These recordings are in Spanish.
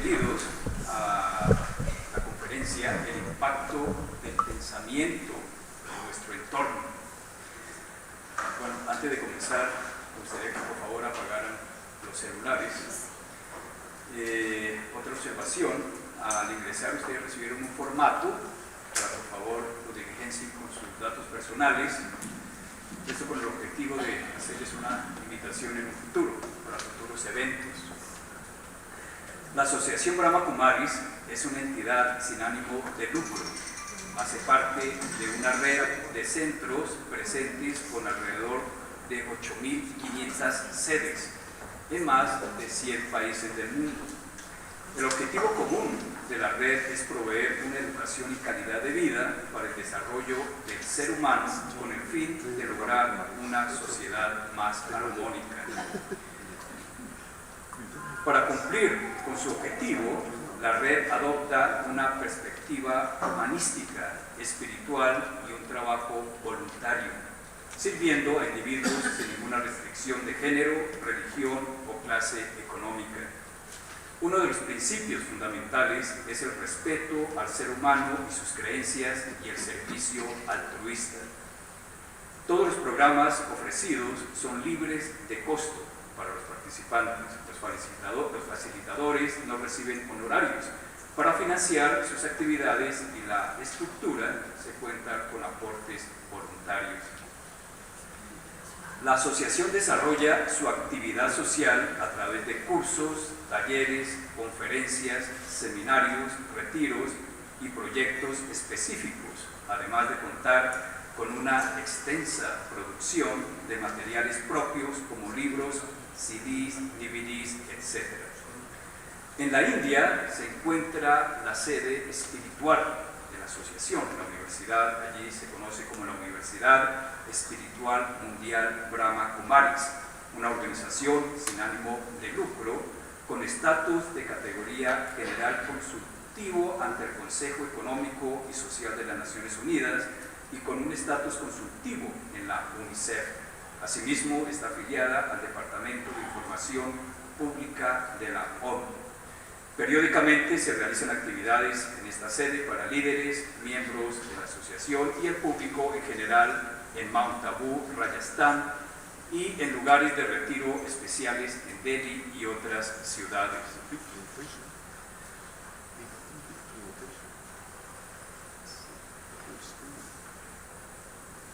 bienvenidos a la conferencia El impacto del pensamiento en nuestro entorno. Bueno, antes de comenzar, me gustaría que por favor apagaran los celulares. Otra observación: al ingresar ustedes recibieron un formato para por favor lo diligencien con sus datos personales, esto con el objetivo de hacerles una invitación en un futuro, para futuros eventos. La Asociación Brahma Kumaris es una entidad sin ánimo de lucro. Hace parte de una red de centros presentes con alrededor de 8.500 sedes en más de 100 países del mundo. El objetivo común de la red es proveer una educación y calidad de vida para el desarrollo del ser humano con el fin de lograr una sociedad más armónica. Para cumplir con su objetivo, la red adopta una perspectiva humanística, espiritual y un trabajo voluntario, sirviendo a individuos sin ninguna restricción de género, religión o clase económica. Uno de los principios fundamentales es el respeto al ser humano y sus creencias y el servicio altruista. Todos los programas ofrecidos son libres de costo para los participantes. Los facilitadores no reciben honorarios. Para financiar sus actividades y la estructura se cuenta con aportes voluntarios. La asociación desarrolla su actividad social a través de cursos, talleres, conferencias, seminarios, retiros y proyectos específicos, además de contar con una extensa producción de materiales propios como libros, CDs, DVDs, etc. En la India se encuentra la sede espiritual de la asociación, la universidad, allí se conoce como la Universidad Espiritual Mundial Brahma Kumaris, una organización sin ánimo de lucro con estatus de categoría general consultivo ante el Consejo Económico y Social de las Naciones Unidas y con un estatus consultivo en la UNICEF. Asimismo, está afiliada al Departamento de Información Pública de la ONU. Periódicamente se realizan actividades en esta sede para líderes, miembros de la asociación y el público en general en Mount Abu, Rajasthan, y en lugares de retiro especiales en Delhi y otras ciudades.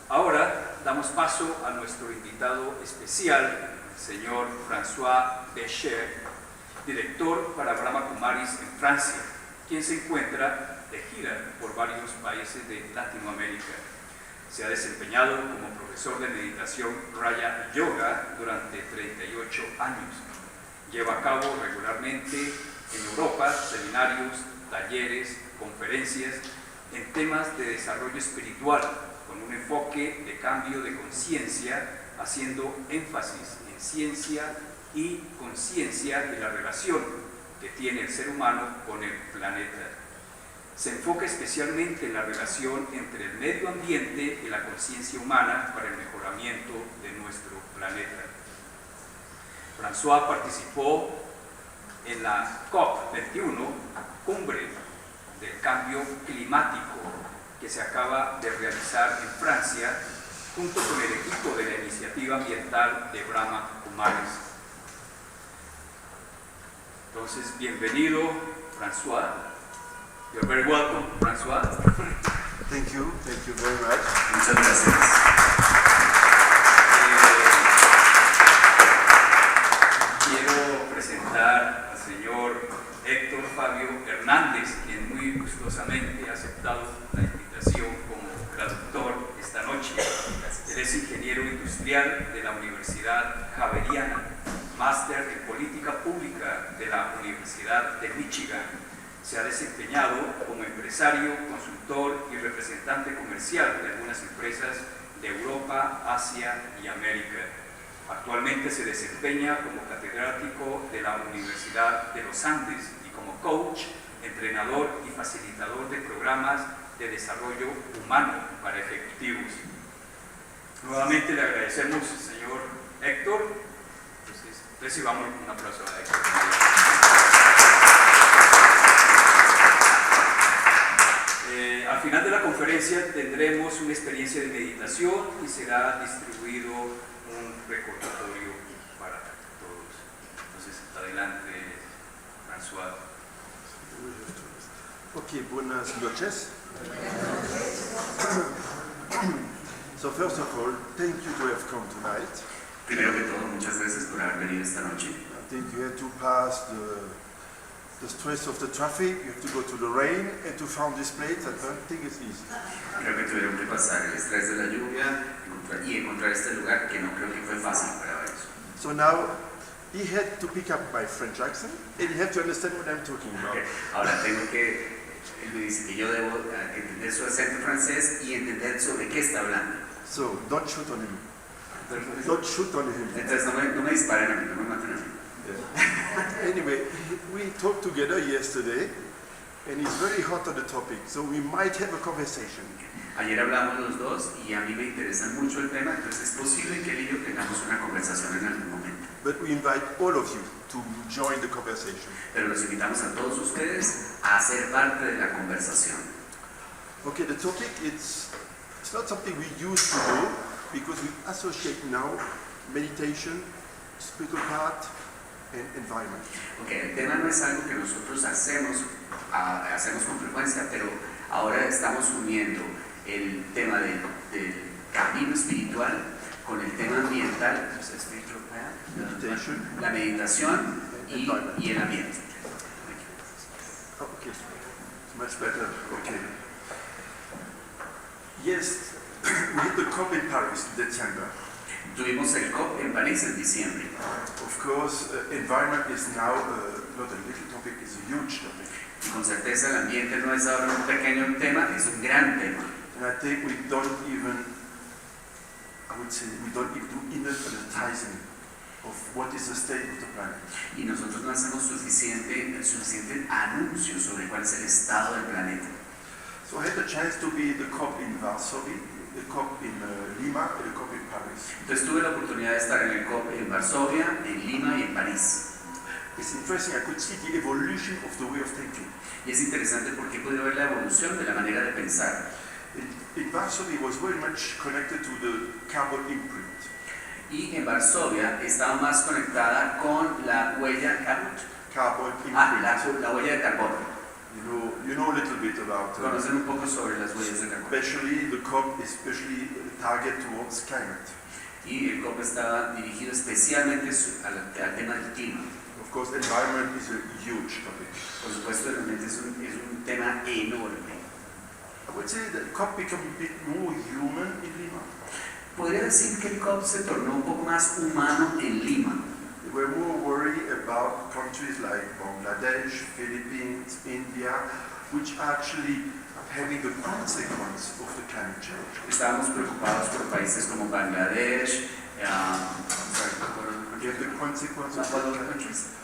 Ahora damos paso a nuestro invitado especial, el señor François Bécher, director para Brahma Kumaris en Francia, quien se encuentra de gira por varios países de Latinoamérica. Se ha desempeñado como profesor de meditación Raja Yoga durante 38 años. Lleva a cabo regularmente en Europa seminarios, talleres, conferencias en temas de desarrollo espiritual, con un enfoque de cambio de conciencia, haciendo énfasis en ciencia y conciencia y la relación que tiene el ser humano con el planeta. Se enfoca especialmente en la relación entre el medio ambiente y la conciencia humana para el mejoramiento de nuestro planeta. François participó en la COP21, Cumbre del Cambio Climático, que se acaba de realizar en Francia, junto con el equipo de la Iniciativa Ambiental de Brahma Kumaris. Entonces, bienvenido, François. You're very welcome, François. Thank you very much. Muchas gracias. Quiero presentar al señor Héctor Fabio Hernández, quien muy gustosamente ha aceptado la invitación como traductor esta noche. Él es ingeniero industrial de la Universidad Javeriana, máster en política pública de la Universidad de Michigan. Se ha desempeñado como empresario, consultor y representante comercial de algunas empresas de Europa, Asia y América. Actualmente se desempeña como catedrático de la Universidad de los Andes y como coach, entrenador y facilitador de programas de desarrollo humano para ejecutivos. Nuevamente le agradecemos, señor Héctor. Entonces, recibamos un aplauso a Héctor. conferencia tendremos una experiencia de meditación y será distribuido un recordatorio para todos. Entonces, adelante, François. Okay, buenas noches. So first of all, thank you to have come tonight. Primero que todo, muchas gracias por haber venido esta noche. I think you had to pass the stress of the traffic, you have to go to the rain and to find this place. I don't think it's easy. Creo que tuvieron que pasar el estrés de la lluvia y encontrar este lugar que no creo que fue fácil para ellos. So now he had to pick up my French accent and he had to understand what I'm talking about. Okay. Ahora tengo que, él me dice que yo debo entender su acento francés y entender sobre qué está hablando. So don't shoot on him. Don't shoot on him. Entonces no me disparen a mí, no me maten a mí. Yeah. Anyway, we talked together yesterday and it's very hot on the topic, so we might have a conversation. Ayer hablamos los dos y a mí me interesa mucho el tema, entonces es posible que él y yo tengamos una conversación en algún momento. But we invite all of you to join the conversation. Pero los invitamos a todos ustedes a ser parte de la conversación. Okay, the topic, it's not something we used to do because we associate now meditation, spiritual part, and environment. Okay, el tema no es algo que nosotros hacemos con frecuencia, pero ahora estamos uniendo el tema del camino espiritual con el tema ambiental, Meditation. la meditación y el ambiente. Oh, okay, it's much better. Okay. Yes, we had the COP in Paris in December. Tuvimos el COP en París en diciembre. Of course, environment is now not a little topic, it's a huge topic. Y con certeza el ambiente no es ahora un pequeño tema, es un gran tema. And I think we don't even do enough advertising of what is the state of the planet. Y nosotros no hacemos suficiente anuncio sobre cuál es el estado del planeta. So I had the chance to be the COP in Varsovie, the COP in Lima, and the COP in Paris. Entonces tuve la oportunidad de estar en el COP en Varsovia, en Lima y en París. It's interesting, I could see the evolution of the way of thinking. Y es interesante porque he podido ver la evolución de la manera de pensar. In Varsovie was very much connected to the carbon imprint. Y en Varsovia estaba más conectada con la huella Carbon imprint. la huella de carbono. You know a little bit about Conocen un poco sobre las huellas de carbono. especially the COP, especially target towards climate. Y el COP estaba dirigido especialmente al tema del clima. Of course, environment is a huge topic. Por supuesto, realmente es un tema enorme. I would say that COP became a bit more human in Lima. Podría decir que el COP se tornó un poco más humano en Lima. They were more worried about countries like Bangladesh, Philippines, India, which are actually having the consequence of the climate change. Estábamos preocupados por países como Bangladesh, You have the consequence of what the other climate countries?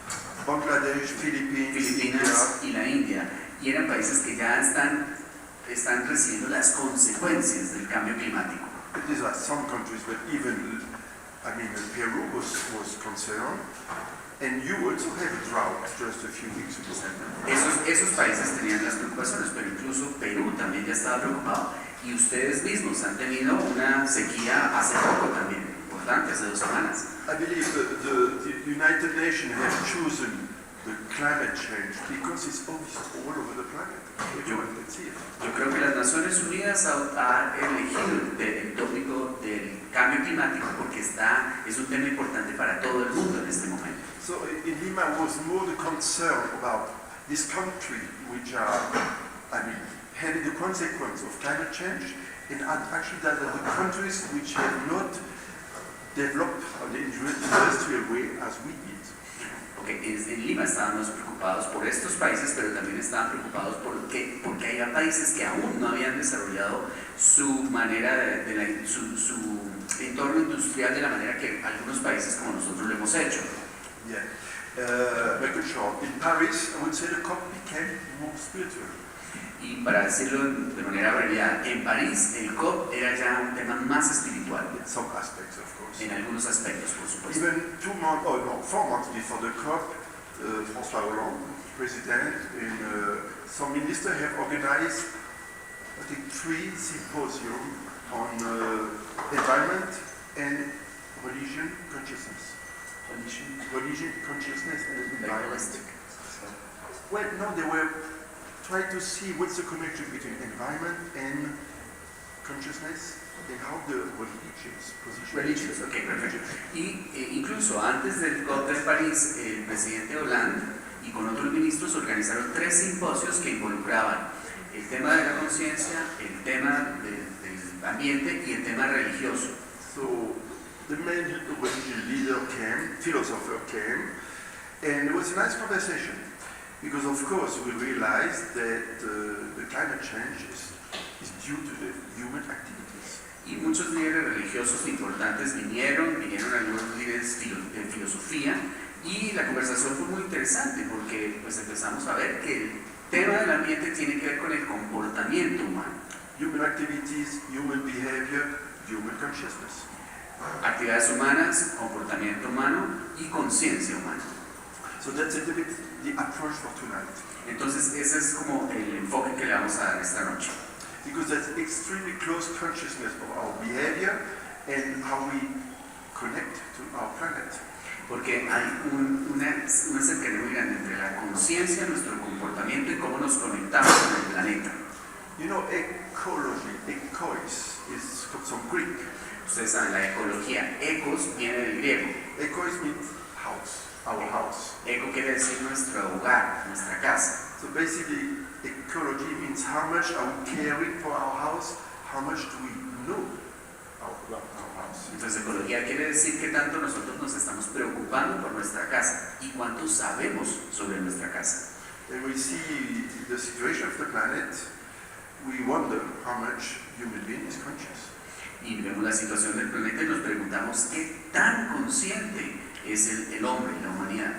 Bangladesh, Philippines, Filipinas India. y la India. Y eran países que ya están recibiendo las consecuencias del cambio climático. These are some countries, but even, Peru was concerned. And you also have a drought just a few weeks ago. Esos países tenían las preocupaciones, pero incluso Perú también ya estaba preocupado. Y ustedes mismos han tenido una sequía hace poco también, importante, hace 2 semanas. I believe the United Nations have chosen the climate change because it's obvious all over the planet. Everyone can see it. Yo creo que las Naciones Unidas ha elegido el tópico del cambio climático porque es un tema importante para todo el mundo en este momento. So in Lima was more the concern about this country which are, having the consequence of climate change, and actually that are the countries which have not developed the industrial way as we did. En Lima estábamos preocupados por estos países, pero también estaban preocupados porque había países que aún no habían desarrollado su manera su entorno industrial de la manera que algunos países como nosotros lo hemos hecho. Yeah. Make it short. In Paris, I would say the COP became more spiritual. Y para decirlo de manera abreviada, en París el COP era ya un tema más espiritual. In some aspects, of course. En algunos aspectos, por supuesto. Even 4 months before the COP, François Hollande, president, and some ministers have organized I think 3 symposiums on environment and religion consciousness. Religion, consciousness, and environment. Well, no, they were trying to see what's the connection between environment and consciousness and how the religions position. Religions, ok, perfecto. Y incluso antes del COP de París, el presidente Hollande y con otros ministros organizaron 3 simposios que involucraban el tema de la conciencia, el tema del ambiente y el tema religioso. So the main religious leader came, philosopher came, and it was a nice conversation because of course we realized that the climate change is due to the human activities. Y muchos líderes religiosos importantes vinieron algunos líderes de filosofía y la conversación fue muy interesante porque pues empezamos a ver que el tema del ambiente tiene que ver con el comportamiento humano. Human activities, human behavior, human consciousness. Actividades humanas, comportamiento humano y conciencia humana. So that's a little bit the approach for tonight. Entonces ese es como el enfoque que le vamos a dar esta noche. Because that's extremely close consciousness of our behavior and how we connect to our planet. Porque hay una cercanía muy grande entre la conciencia, nuestro comportamiento y cómo nos conectamos con el planeta. You know, ecology, ecois, is from Greek. Ustedes saben, la ecología, ecos viene del griego. Ecois means house, our house. Eco quiere decir nuestro hogar, nuestra casa. So basically, ecology means how much are we caring for our house, how much do we know about our house. Entonces ecología quiere decir que tanto nosotros nos estamos preocupando por nuestra casa y cuánto sabemos sobre nuestra casa. And we see the situation of the planet, we wonder how much human being is conscious. Y vemos la situación del planeta y nos preguntamos qué tan consciente es el hombre, la humanidad.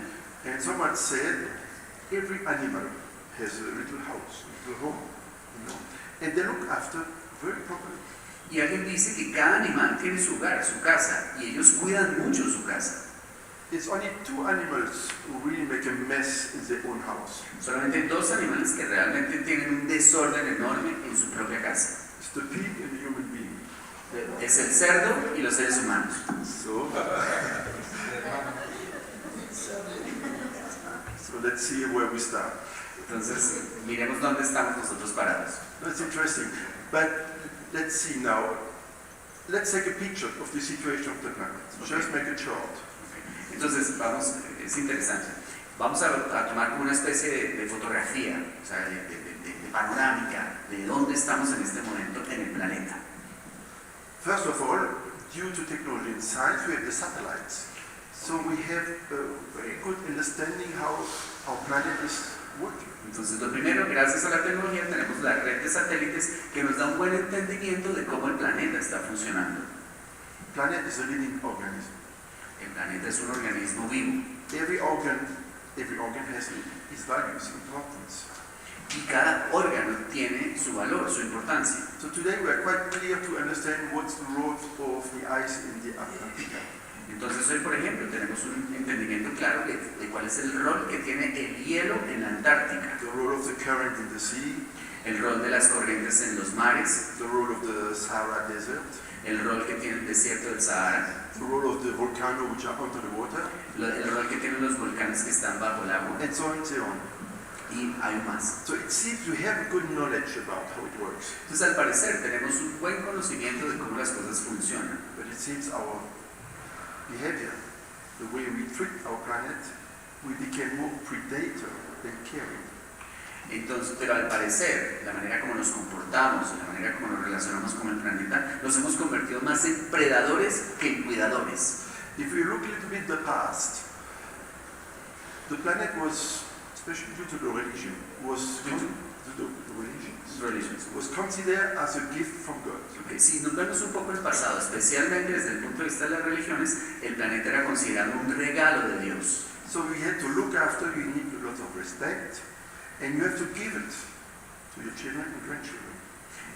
And someone said, every animal has a little house, a little home, you know, and they look after very properly. Y alguien dice que cada animal tiene su hogar, su casa, y ellos cuidan mucho su casa. It's only 2 animals who really make a mess in their own house. Solamente 2 animales que realmente tienen un desorden enorme en su propia casa. It's the pig and the human being. Es el cerdo y los seres humanos. So let's see where we start. Entonces, miremos dónde estamos nosotros parados. That's interesting. But let's see now. Let's take a picture of the situation of the planet. Just make a chart. Entonces, vamos, es interesante. Vamos a tomar como una especie de fotografía, o sea, de panorámica de dónde estamos en este momento en el planeta. First of all, due to technology and science, we have the satellites. So we have a very good understanding how our planet is working. Entonces, lo primero, gracias a la tecnología, tenemos la red de satélites que nos da un buen entendimiento de cómo el planeta está funcionando. The planet is a living organism. El planeta es un organismo vivo. Every organ has its value, its importance. Y cada órgano tiene su valor, su importancia. So today we are quite clear to understand what's the role of the ice in the Antarctica. Entonces hoy, por ejemplo, tenemos un entendimiento claro de cuál es el rol que tiene el hielo en la Antártica. The role of the current in the sea. El rol de las corrientes en los mares. The role of the Sahara Desert. El rol que tiene el desierto del Sahara. The role of the volcanoes which are under the water. El rol que tienen los volcanes que están bajo el agua. And so on and so on. Y hay más. So it seems we have good knowledge about how it works. Entonces al parecer tenemos un buen conocimiento de cómo las cosas funcionan. But it seems our behavior, the way we treat our planet, we became more predator than caring. Entonces, pero al parecer, la manera como nos comportamos, la manera como nos relacionamos con el planeta, nos hemos convertido más en predadores que en cuidadores. If we look a little bit the past, the planet was, especially due to the religion, was considered as a gift from God. Okay. Si nos vemos un poco el pasado, especialmente desde el punto de vista de las religiones, el planeta era considerado un regalo de Dios. So we had to look after, you need a lot of respect, and you have to give it to your children and grandchildren.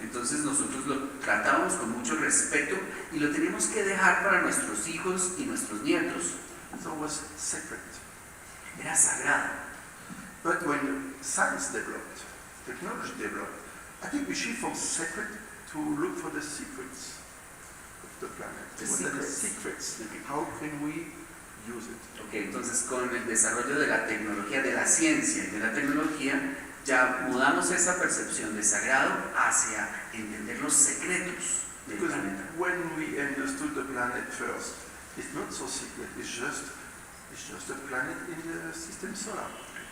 Entonces nosotros lo tratábamos con mucho respeto y lo teníamos que dejar para nuestros hijos y nuestros nietos. So it was sacred. Era sagrado. But when science developed, technology developed, I think we shift from sacred to look for the secrets of the planet. The What are the secrets. secrets? How can we use it? Okay, entonces con el desarrollo de la tecnología, de la ciencia y de la tecnología, ya mudamos esa percepción de sagrado hacia entender los secretos del Because planeta. when we understood the planet first, it's not so secret. It's just a planet in the system solar.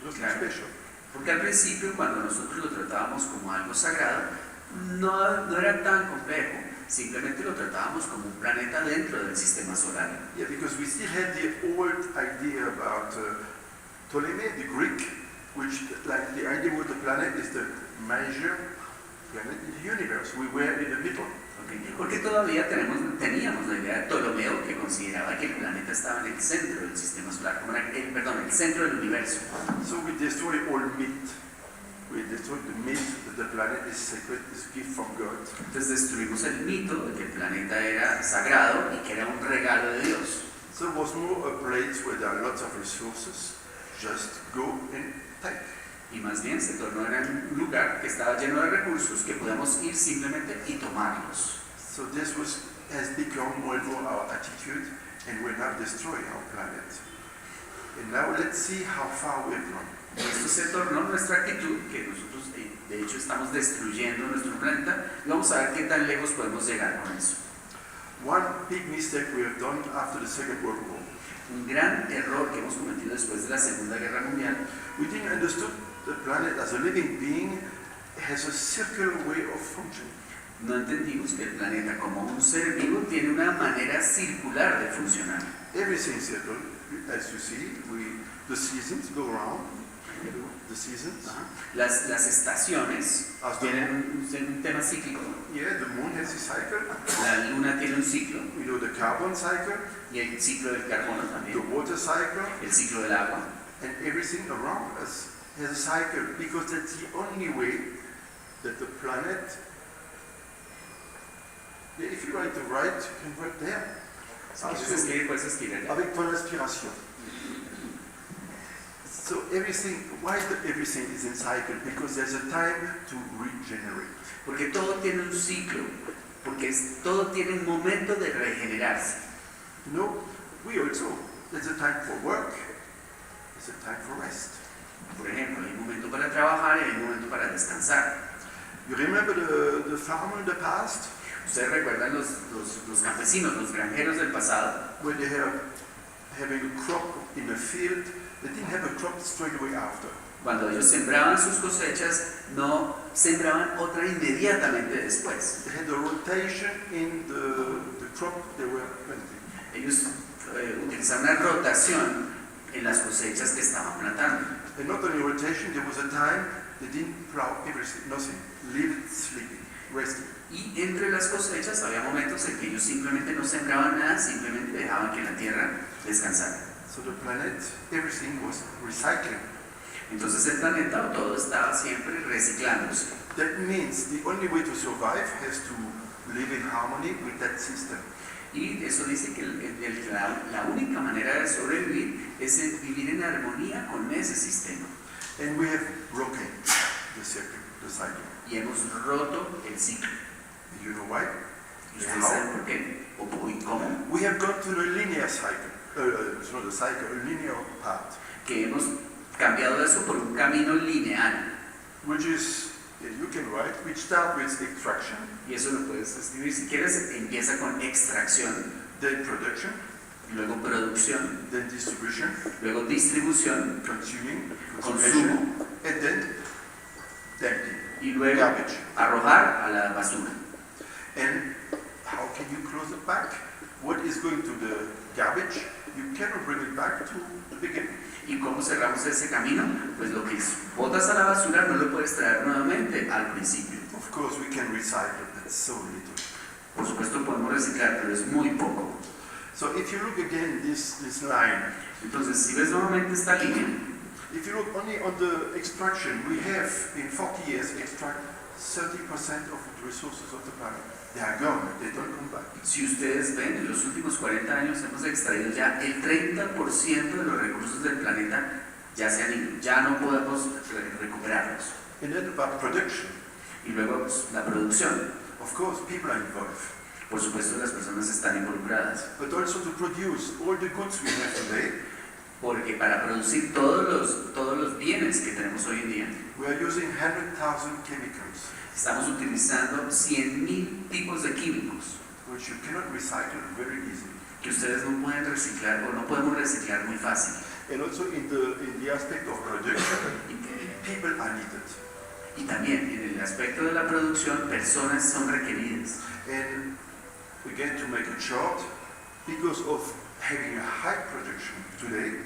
Nothing Claro. special. Porque al principio, cuando nosotros lo tratábamos como algo sagrado, no era tan complejo, simplemente lo tratábamos como un planeta dentro del sistema solar. Yeah, because we still had the old idea about Ptolemy, the Greek, which, like, the idea with the planet is the major planet in the universe. We were in the middle. Okay. Porque todavía teníamos la idea de Ptolomeo, que consideraba que el planeta estaba en el centro del sistema solar, como era, el centro del universo. So we destroy all myth. We destroy the myth that the planet is sacred, is a gift from God. Entonces destruimos el mito de que el planeta era sagrado y que era un regalo de Dios. So it was more a place where there are lots of resources. Just go and take. Y más bien se tornó en un lugar que estaba lleno de recursos que podíamos ir simplemente y tomarlos. So this has become more and more our attitude, and we're now destroying our planet. And now let's see how far we've gone. Y esto se tornó nuestra actitud, que nosotros de hecho estamos destruyendo nuestro planeta, y vamos a ver qué tan lejos podemos llegar con eso. One big mistake we have done after the Second World War. Un gran error que hemos cometido después de la Segunda Guerra Mundial, We didn't understand the planet as a living being has a circular way of functioning. no entendimos que el planeta como un ser vivo tiene una manera circular de funcionar. Everything circle, as you see, the seasons go around. The seasons. Ajá. Las estaciones tienen un tema cíclico. Yeah, the moon has a cycle. La luna tiene un ciclo, We know the carbon cycle, y el ciclo del carbono the también, water cycle, el ciclo del agua. and everything around us has a cycle because that's the only way that the planet. Yeah, if you write the right, you can write there. Si quieres escribir, puedes escribir allá. Avec ton inspiration. So everything is in cycle because there's a time to regenerate. Porque todo tiene un ciclo, porque todo tiene un momento de regenerarse. You know, we also, there's a time for work, there's a time for rest. Por ejemplo, hay un momento para trabajar y hay un momento para descansar. You remember the farmer in the past, Ustedes recuerdan los campesinos, los granjeros del pasado, when they have having a crop in a field, they didn't have a crop straight away after. cuando ellos sembraban sus cosechas, no sembraban otra inmediatamente después. They had a rotation in the crop they were planting. Ellos utilizaban una rotación en las cosechas que estaban plantando. And not only rotation, there was a time they didn't plow everything, nothing, lived sleeping, resting. Y entre las cosechas había momentos en que ellos simplemente no sembraban nada, simplemente dejaban que la tierra descansara. So the planet, everything was recycling. Entonces el planeta todo estaba siempre reciclándose. That means the only way to survive has to live in harmony with that system. Y eso dice que la única manera de sobrevivir es vivir en armonía con ese sistema. And we have broken the circle, the cycle. Y hemos roto el ciclo. And you know why? ¿Y ustedes saben por qué? ¿O y cómo? We have gone to the linear cycle. It's not a cycle, a linear path, Que hemos cambiado eso por un camino lineal. which is, you can write, which start with extraction, Y eso lo puedes escribir si quieres. Empieza con extracción, then production, luego producción, then distribution, luego distribución, consuming, consumo and then dumping, y luego garbage. arrojar a la basura. And how can you close it back? What is going to the garbage? You cannot bring it back to the beginning. ¿Y cómo cerramos ese camino? Pues lo que botas a la basura no lo puedes traer nuevamente al principio. Of course, we can recycle, but so little. Por supuesto podemos reciclar, pero es muy poco. So if you look again this line, Entonces, si ves nuevamente esta línea, if you look only on the extraction, we have in 40 years extract 30% of the resources of the planet. They are gone, they don't come back. si ustedes ven, en los últimos 40 años hemos extraído ya el 30% de los recursos del planeta, ya se han ido, ya no podemos recuperarlos. And then about production. Y luego pues, la producción. Of course, people are involved. Por supuesto, las personas están involucradas. But also to produce all the goods we have today, Porque para producir todos los bienes que tenemos hoy en día, we are using 100,000 chemicals, estamos utilizando 100.000 tipos de químicos which you cannot recycle very easily. que ustedes no pueden reciclar o no podemos reciclar muy fácil. And also in the aspect of production, people are needed. Y también en el aspecto de la producción, personas son requeridas. And again, to make it short, because of having a high production today,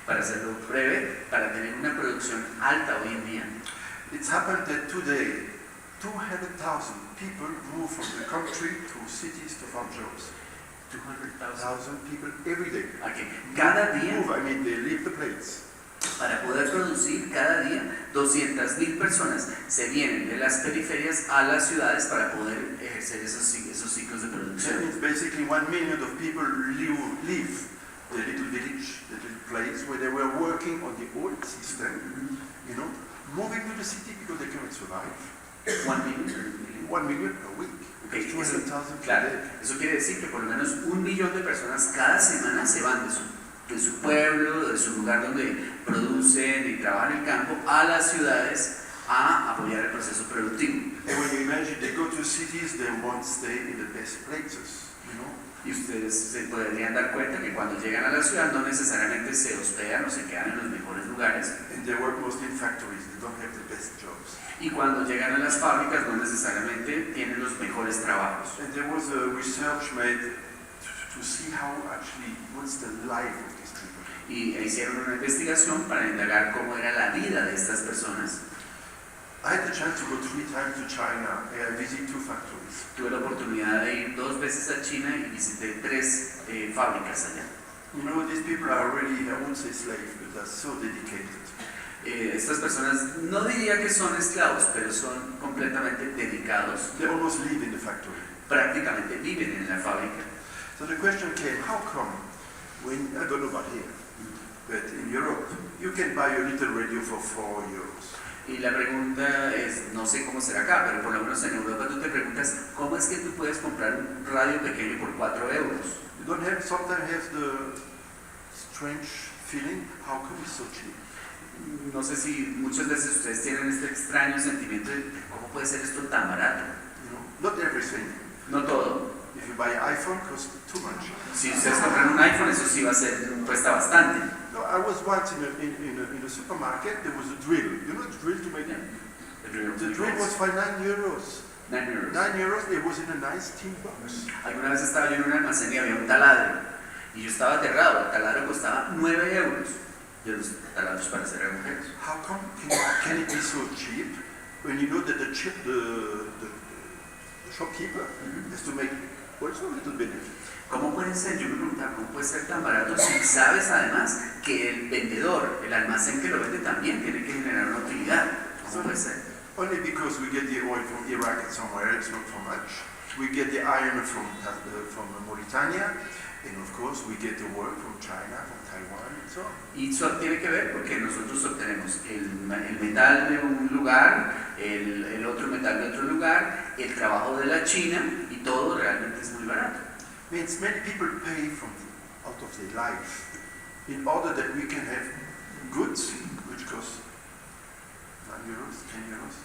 Para hacerlo breve, para tener una producción alta hoy en día, it's happened that today 200,000 people move from the country to cities to find jobs. 200,000. 1,000 people every day. Okay. Cada día, Move, I mean, they leave the place. para poder producir cada día, 200.000 personas se vienen de las periferias a las ciudades para poder ejercer esos ciclos de That producción. means basically 1 million of people leave the little village, the little place where they were working on the old system, you know, moving to the city because they cannot survive. 1 million. 1 million a week. Okay, That's 200,000 claro, per day. eso quiere decir que por lo menos 1 millón de personas cada semana se van de su pueblo, de su lugar donde producen y trabajan en el campo, a las ciudades a apoyar el proceso productivo. And when you imagine they go to cities, they won't stay in the best places, you know. Y ustedes se podrían dar cuenta que cuando llegan a la ciudad no necesariamente se hospedan o se quedan en los mejores lugares. And they work mostly in factories, they don't have the best jobs. Y cuando llegan a las fábricas no necesariamente tienen los mejores trabajos. And there was a research made to see how actually, what's the life of these people. Y hicieron una investigación para indagar cómo era la vida de estas personas. I had the chance to go 3 times to China and I visited 2 factories. Tuve la oportunidad de ir 2 veces a China y visité 3 fábricas allá. You know, these people are really, I won't say slaves, but they're so dedicated. Estas personas no diría que son esclavos, pero son completamente dedicados. They almost live in the factory. Prácticamente viven en la fábrica. So the question came, how come when, I don't know about here, but in Europe, you can buy a little radio for 4 euros. Y la pregunta es, no sé cómo será acá, pero por lo menos en Europa tú te preguntas, ¿cómo es que tú puedes comprar un radio pequeño por 4 euros? You don't have, sometimes have the strange feeling, how come it's so cheap? No sé si muchas veces ustedes tienen este extraño sentimiento de cómo puede ser esto tan barato. You know, not everything. No todo. If you buy an iPhone, it costs too much. Si ustedes compran un iPhone, eso sí cuesta bastante. No, I was once in a supermarket, there was a drill. You know the drill to make it? The drill was for 9 euros. 9 euros. 9 euros, it was in a nice tin box. Alguna vez estaba yo en un almacén y había un taladro. Y yo estaba aterrado. El taladro costaba 9 euros. Y los taladros para hacer agujeros. How come can it be so cheap when you know that the shopkeeper has to make also a little benefit? ¿Cómo puede ser? Yo me preguntaba, ¿cómo puede ser tan barato si sabes además que el vendedor, el almacén que lo vende también tiene que generar una utilidad? ¿Cómo puede ser? Only because we get the oil from Iraq and somewhere else, not for much. We get the iron from Mauritania, and of course we get the work from China, from Taiwan, and so on. Y eso tiene que ver porque nosotros obtenemos el metal de un lugar, el otro metal de otro lugar, el trabajo de la China, y todo realmente es muy barato. Means many people pay out of their life in order that we can have goods which cost 9 euros, 10 euros.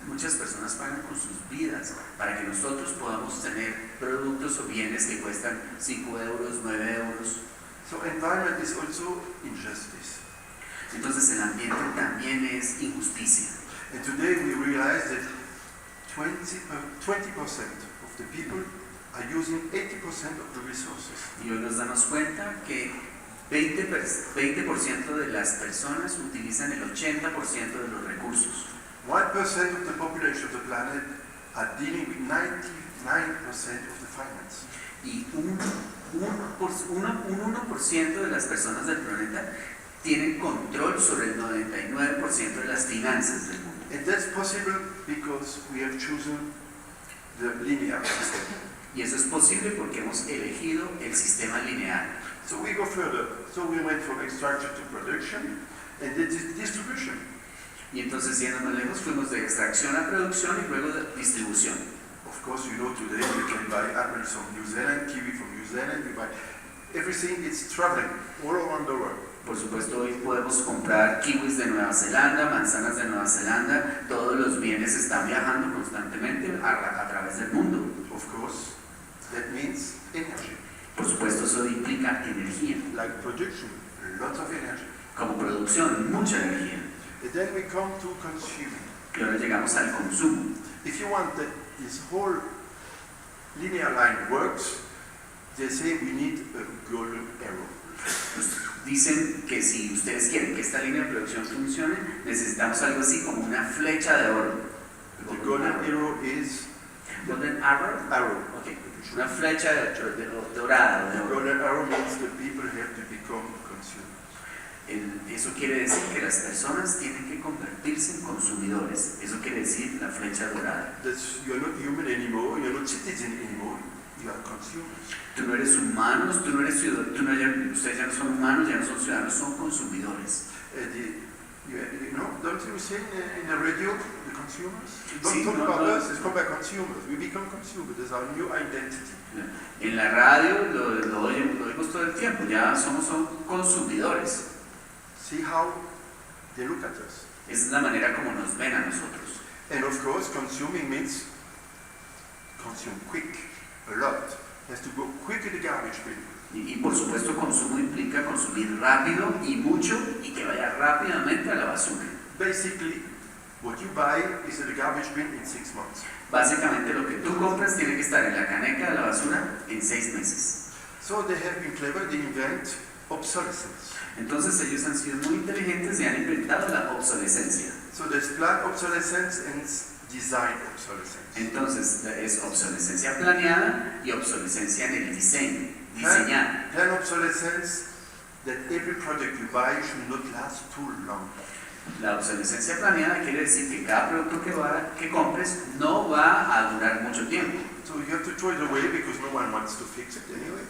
Muchas personas pagan con sus vidas para que nosotros podamos tener productos o bienes que cuestan 5 euros, 9 euros. So environment is also injustice. Entonces el ambiente también es injusticia. And today we realize that 20% of the people are using 80% of the resources. Y hoy nos damos cuenta que 20% de las personas utilizan el 80% de los recursos. 1% of the population of the planet are dealing with 99% of the finance. Y un 1% de las personas del planeta tienen control sobre el 99% de las finanzas del mundo. And that's possible because we have chosen the linear system. Y eso es posible porque hemos elegido el sistema lineal. So we go further. So we went from extraction to production and then distribution. Y entonces, yendo más lejos, fuimos de extracción a producción y luego de distribución. Of course, you know today you can buy apples from New Zealand, kiwi from New Zealand, you buy everything is traveling all around the world. Por supuesto, hoy podemos comprar kiwis de Nueva Zelanda, manzanas de Nueva Zelanda, todos los bienes están viajando constantemente a través del mundo. Of course, that means energy. Por supuesto, eso implica energía. Like production, lots of energy. Como producción, mucha energía. And then we come to consuming. Y ahora llegamos al consumo. If you want that this whole linear line works, they say we need a golden arrow. Pues dicen que si ustedes quieren que esta línea de producción funcione, necesitamos algo así como una flecha de oro. The golden arrow is Golden arrow? arrow. Okay. Una flecha dorada de The oro. golden arrow means the people have to become consumers. Eso quiere decir que las personas tienen que convertirse en consumidores. Eso quiere decir la flecha dorada. That's, you're not human anymore, you're not citizen anymore, you are consumers. Tú no eres humano, tú no eres ciudadano, ustedes ya no son humanos, ya no son ciudadanos, son consumidores. You know, don't you say in the radio, the consumers? Don't Sí, talk no, about no. us, it's called by consumers. We become consumers, that's our new identity. En la radio lo oímos todo el tiempo, ya son consumidores. See how they look at us. Esa es la manera como nos ven a nosotros. And of course, consuming means consume quick, a lot. It has to go quick in the garbage bin. Y por supuesto consumo implica consumir rápido y mucho y que vaya rápidamente a la basura. Basically, what you buy is in the garbage bin in 6 months. Básicamente lo que tú compras tiene que estar en la caneca de la basura en 6 meses. So they have been clever, they invent obsolescence. Entonces ellos han sido muy inteligentes y han inventado la obsolescencia. So there's planned obsolescence and design obsolescence. Entonces es obsolescencia planeada y obsolescencia en el diseño, diseñada. Planned obsolescence, that every product you buy should not last too long. La obsolescencia planeada quiere decir que cada producto que compres no va a durar mucho tiempo. So you have to throw it away because no one wants to fix it anyway.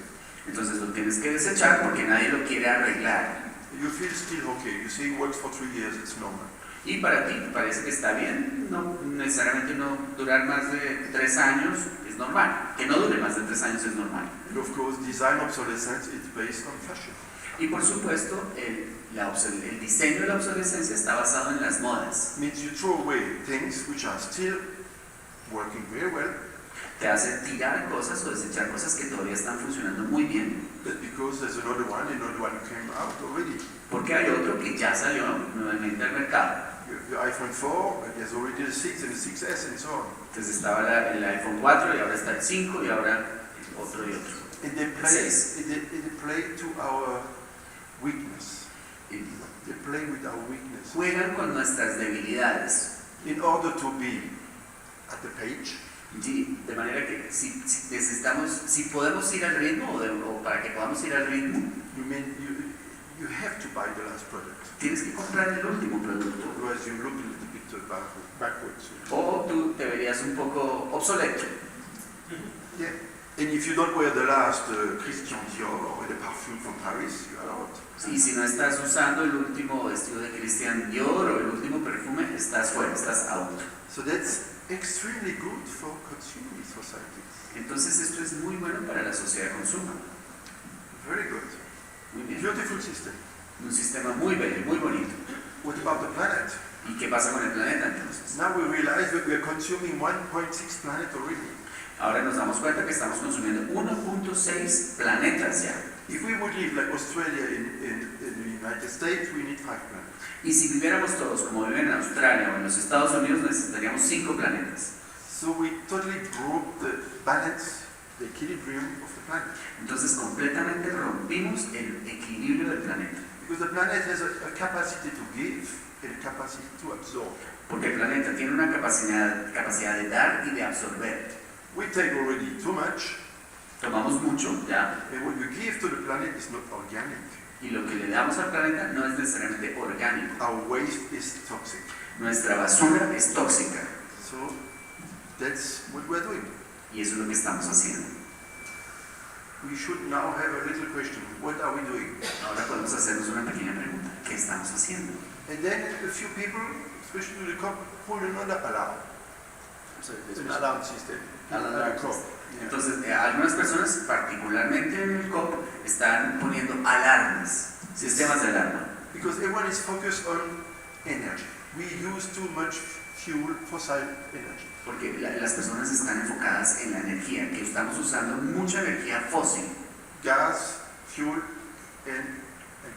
Entonces lo tienes que desechar porque nadie lo quiere arreglar. You feel still okay. You say it works for 3 years, it's normal. Y para ti te parece que está bien, no necesariamente no durar más de 3 años es normal. Que no dure más de 3 años es normal. And of course, design obsolescence is based on fashion. Y por supuesto, el diseño de la obsolescencia está basado en las modas. It means you throw away things which are still working very well, Te hace tirar cosas o desechar cosas que todavía están funcionando muy bien. but because there's another one came out already. Porque hay otro que ya salió nuevamente al mercado. The iPhone 4, there's already the 6 and the 6S and so on. Entonces estaba el iPhone 4 y ahora está el 5 y ahora otro y otro. And they play to our weakness. Y They play with our weakness. juegan con nuestras debilidades. In order to be at the page, Sí, de manera que si podemos ir al ritmo o para que podamos ir al ritmo, you have to buy the last product. tienes que comprar el último producto. Otherwise you look a little bit backwards. O tú te verías un poco obsoleto. Yeah. And if you don't wear the last Christian Dior or the perfume from Paris, you are out. Y si no estás usando el último vestido de Christian Dior o el último perfume, estás fuera, estás out. So that's extremely good for consuming society. Entonces esto es muy bueno para la sociedad de consumo. Very good. Muy bien. Beautiful system. Un sistema muy bello, muy bonito. What about the planet? ¿Y qué pasa con el planeta entonces? Now we realize that we are consuming 1.6 planet already. Ahora nos damos cuenta que estamos consumiendo 1.6 planetas ya. If we would live like Australia in the United States, we need 5 planets. Y si viviéramos todos como viven en Australia o en los Estados Unidos, necesitaríamos 5 planetas. So we totally broke the balance, the equilibrium of the planet. Entonces completamente rompimos el equilibrio del planeta. Because the planet has a capacity to give and a capacity to absorb. Porque el planeta tiene una capacidad de dar y de absorber. We take already too much, Tomamos mucho ya, and what we give to the planet is not organic. y lo que le damos al planeta no es necesariamente orgánico. Our waste is toxic. Nuestra basura es tóxica So that's what we're doing. y eso es lo que estamos haciendo. We should now have a little question. What are we doing? Ahora podemos hacernos una pequeña pregunta. ¿Qué estamos haciendo? And then a few people switch to the cup, pull another alarm. An alarm system. Alarm The cup. system. Yeah. Entonces, algunas personas, particularmente en el COP, están poniendo alarmas, sistemas de alarma. Because everyone is focused on energy. We use too much fuel, fossil energy. Porque las personas están enfocadas en la energía, que estamos usando mucha energía fósil, Gas, fuel, and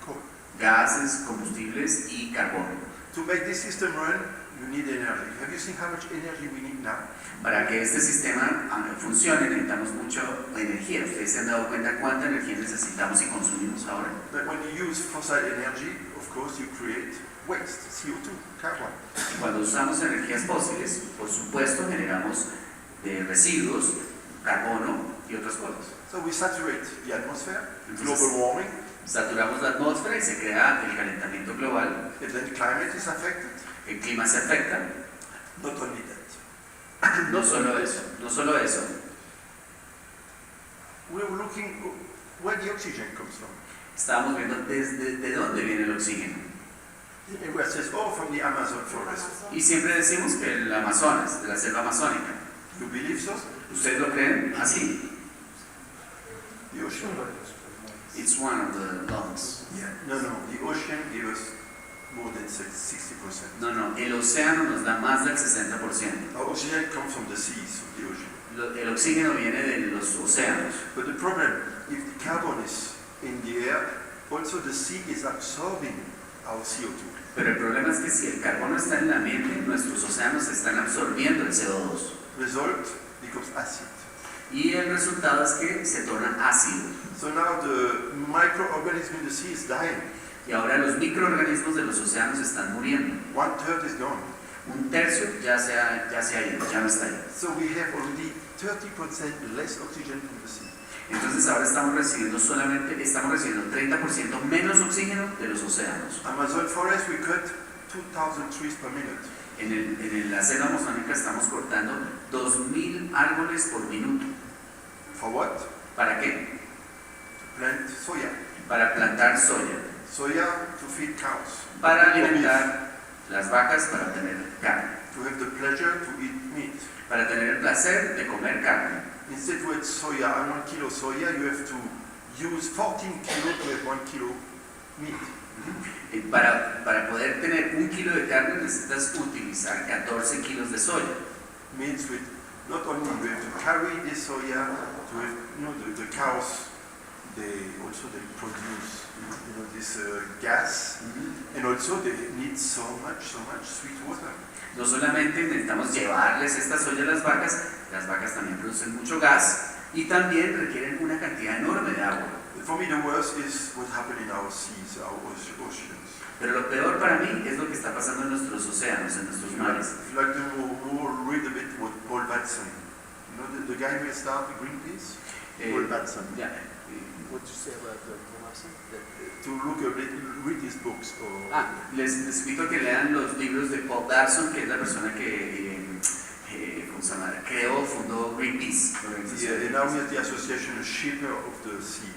coal. gases, combustibles y carbono. To make this system run, you need energy. Have you seen how much energy we need now? Para que este sistema funcione necesitamos mucha energía. ¿Ustedes se han dado cuenta cuánta energía necesitamos y consumimos ahora? But when you use fossil energy, of course, you create waste, CO2, carbon. Cuando usamos energías fósiles, por supuesto generamos residuos, carbono y otras cosas. So we saturate the atmosphere, Entonces, global warming, saturamos la atmósfera y se crea el calentamiento global, and then climate is affected. el clima se afecta. Not only that. No solo eso. We're looking where the oxygen comes from. Estábamos viendo de dónde viene el oxígeno. Everyone says, oh, from the Amazon forest. Y siempre decimos que el Amazonas, de la selva amazónica. You believe so? ¿Ustedes lo creen? Así. The ocean. It's one of the lungs. Yeah. No, the ocean gives us more than 60%. No, el océano nos da más del 60%. Our oxygen comes from the seas, from the ocean. El oxígeno viene de los océanos. But the problem, if the carbon is in the air, also the sea is absorbing our CO2. Pero el problema es que si el carbono está en el ambiente, nuestros océanos están absorbiendo el CO2. Result becomes acid. Y el resultado es que se torna ácido. So now the microorganism in the sea is dying. Y ahora los microorganismos de los océanos están muriendo. 1/3 is gone. Un tercio ya se ha ido, ya no está ahí. So we have already 30% less oxygen from the sea. Entonces ahora estamos recibiendo 30% menos oxígeno de los océanos. Amazon forest, we cut 2,000 trees per minute. En la selva amazónica estamos cortando 2.000 árboles por minuto. For what? ¿Para qué? To plant soya. Para plantar soya. Soya to feed cows. Para Or beef. alimentar las vacas para obtener carne. To have the pleasure to eat meat. Para tener el placer de comer carne. Instead to eat soya, and 1 kilo soya, you have to use 14 kilo to have 1 kilo meat. Para poder tener 1 kilo de carne necesitas utilizar 14 kilos de soya. Means with not only you have to carry the soya to have, the cows, they produce this gas, and also they need so much sweet water. No solamente necesitamos llevarles esta soya a las vacas también producen mucho gas y también requieren una cantidad enorme de agua. For me, the worst is what happened in our seas, our oceans. Pero lo peor para mí es lo que está pasando en nuestros océanos, en nuestros mares. If you like to read a bit what Paul Batson, the guy who started Greenpeace, Paul Batson. Yeah. What did you say about the Thomason? To look a bit, read his books. Les invito a que lean los libros de Paul Batson, que es la persona que ¿cómo se llama? fundó Greenpeace. Yeah, and now we have the association, a shipper of the sea.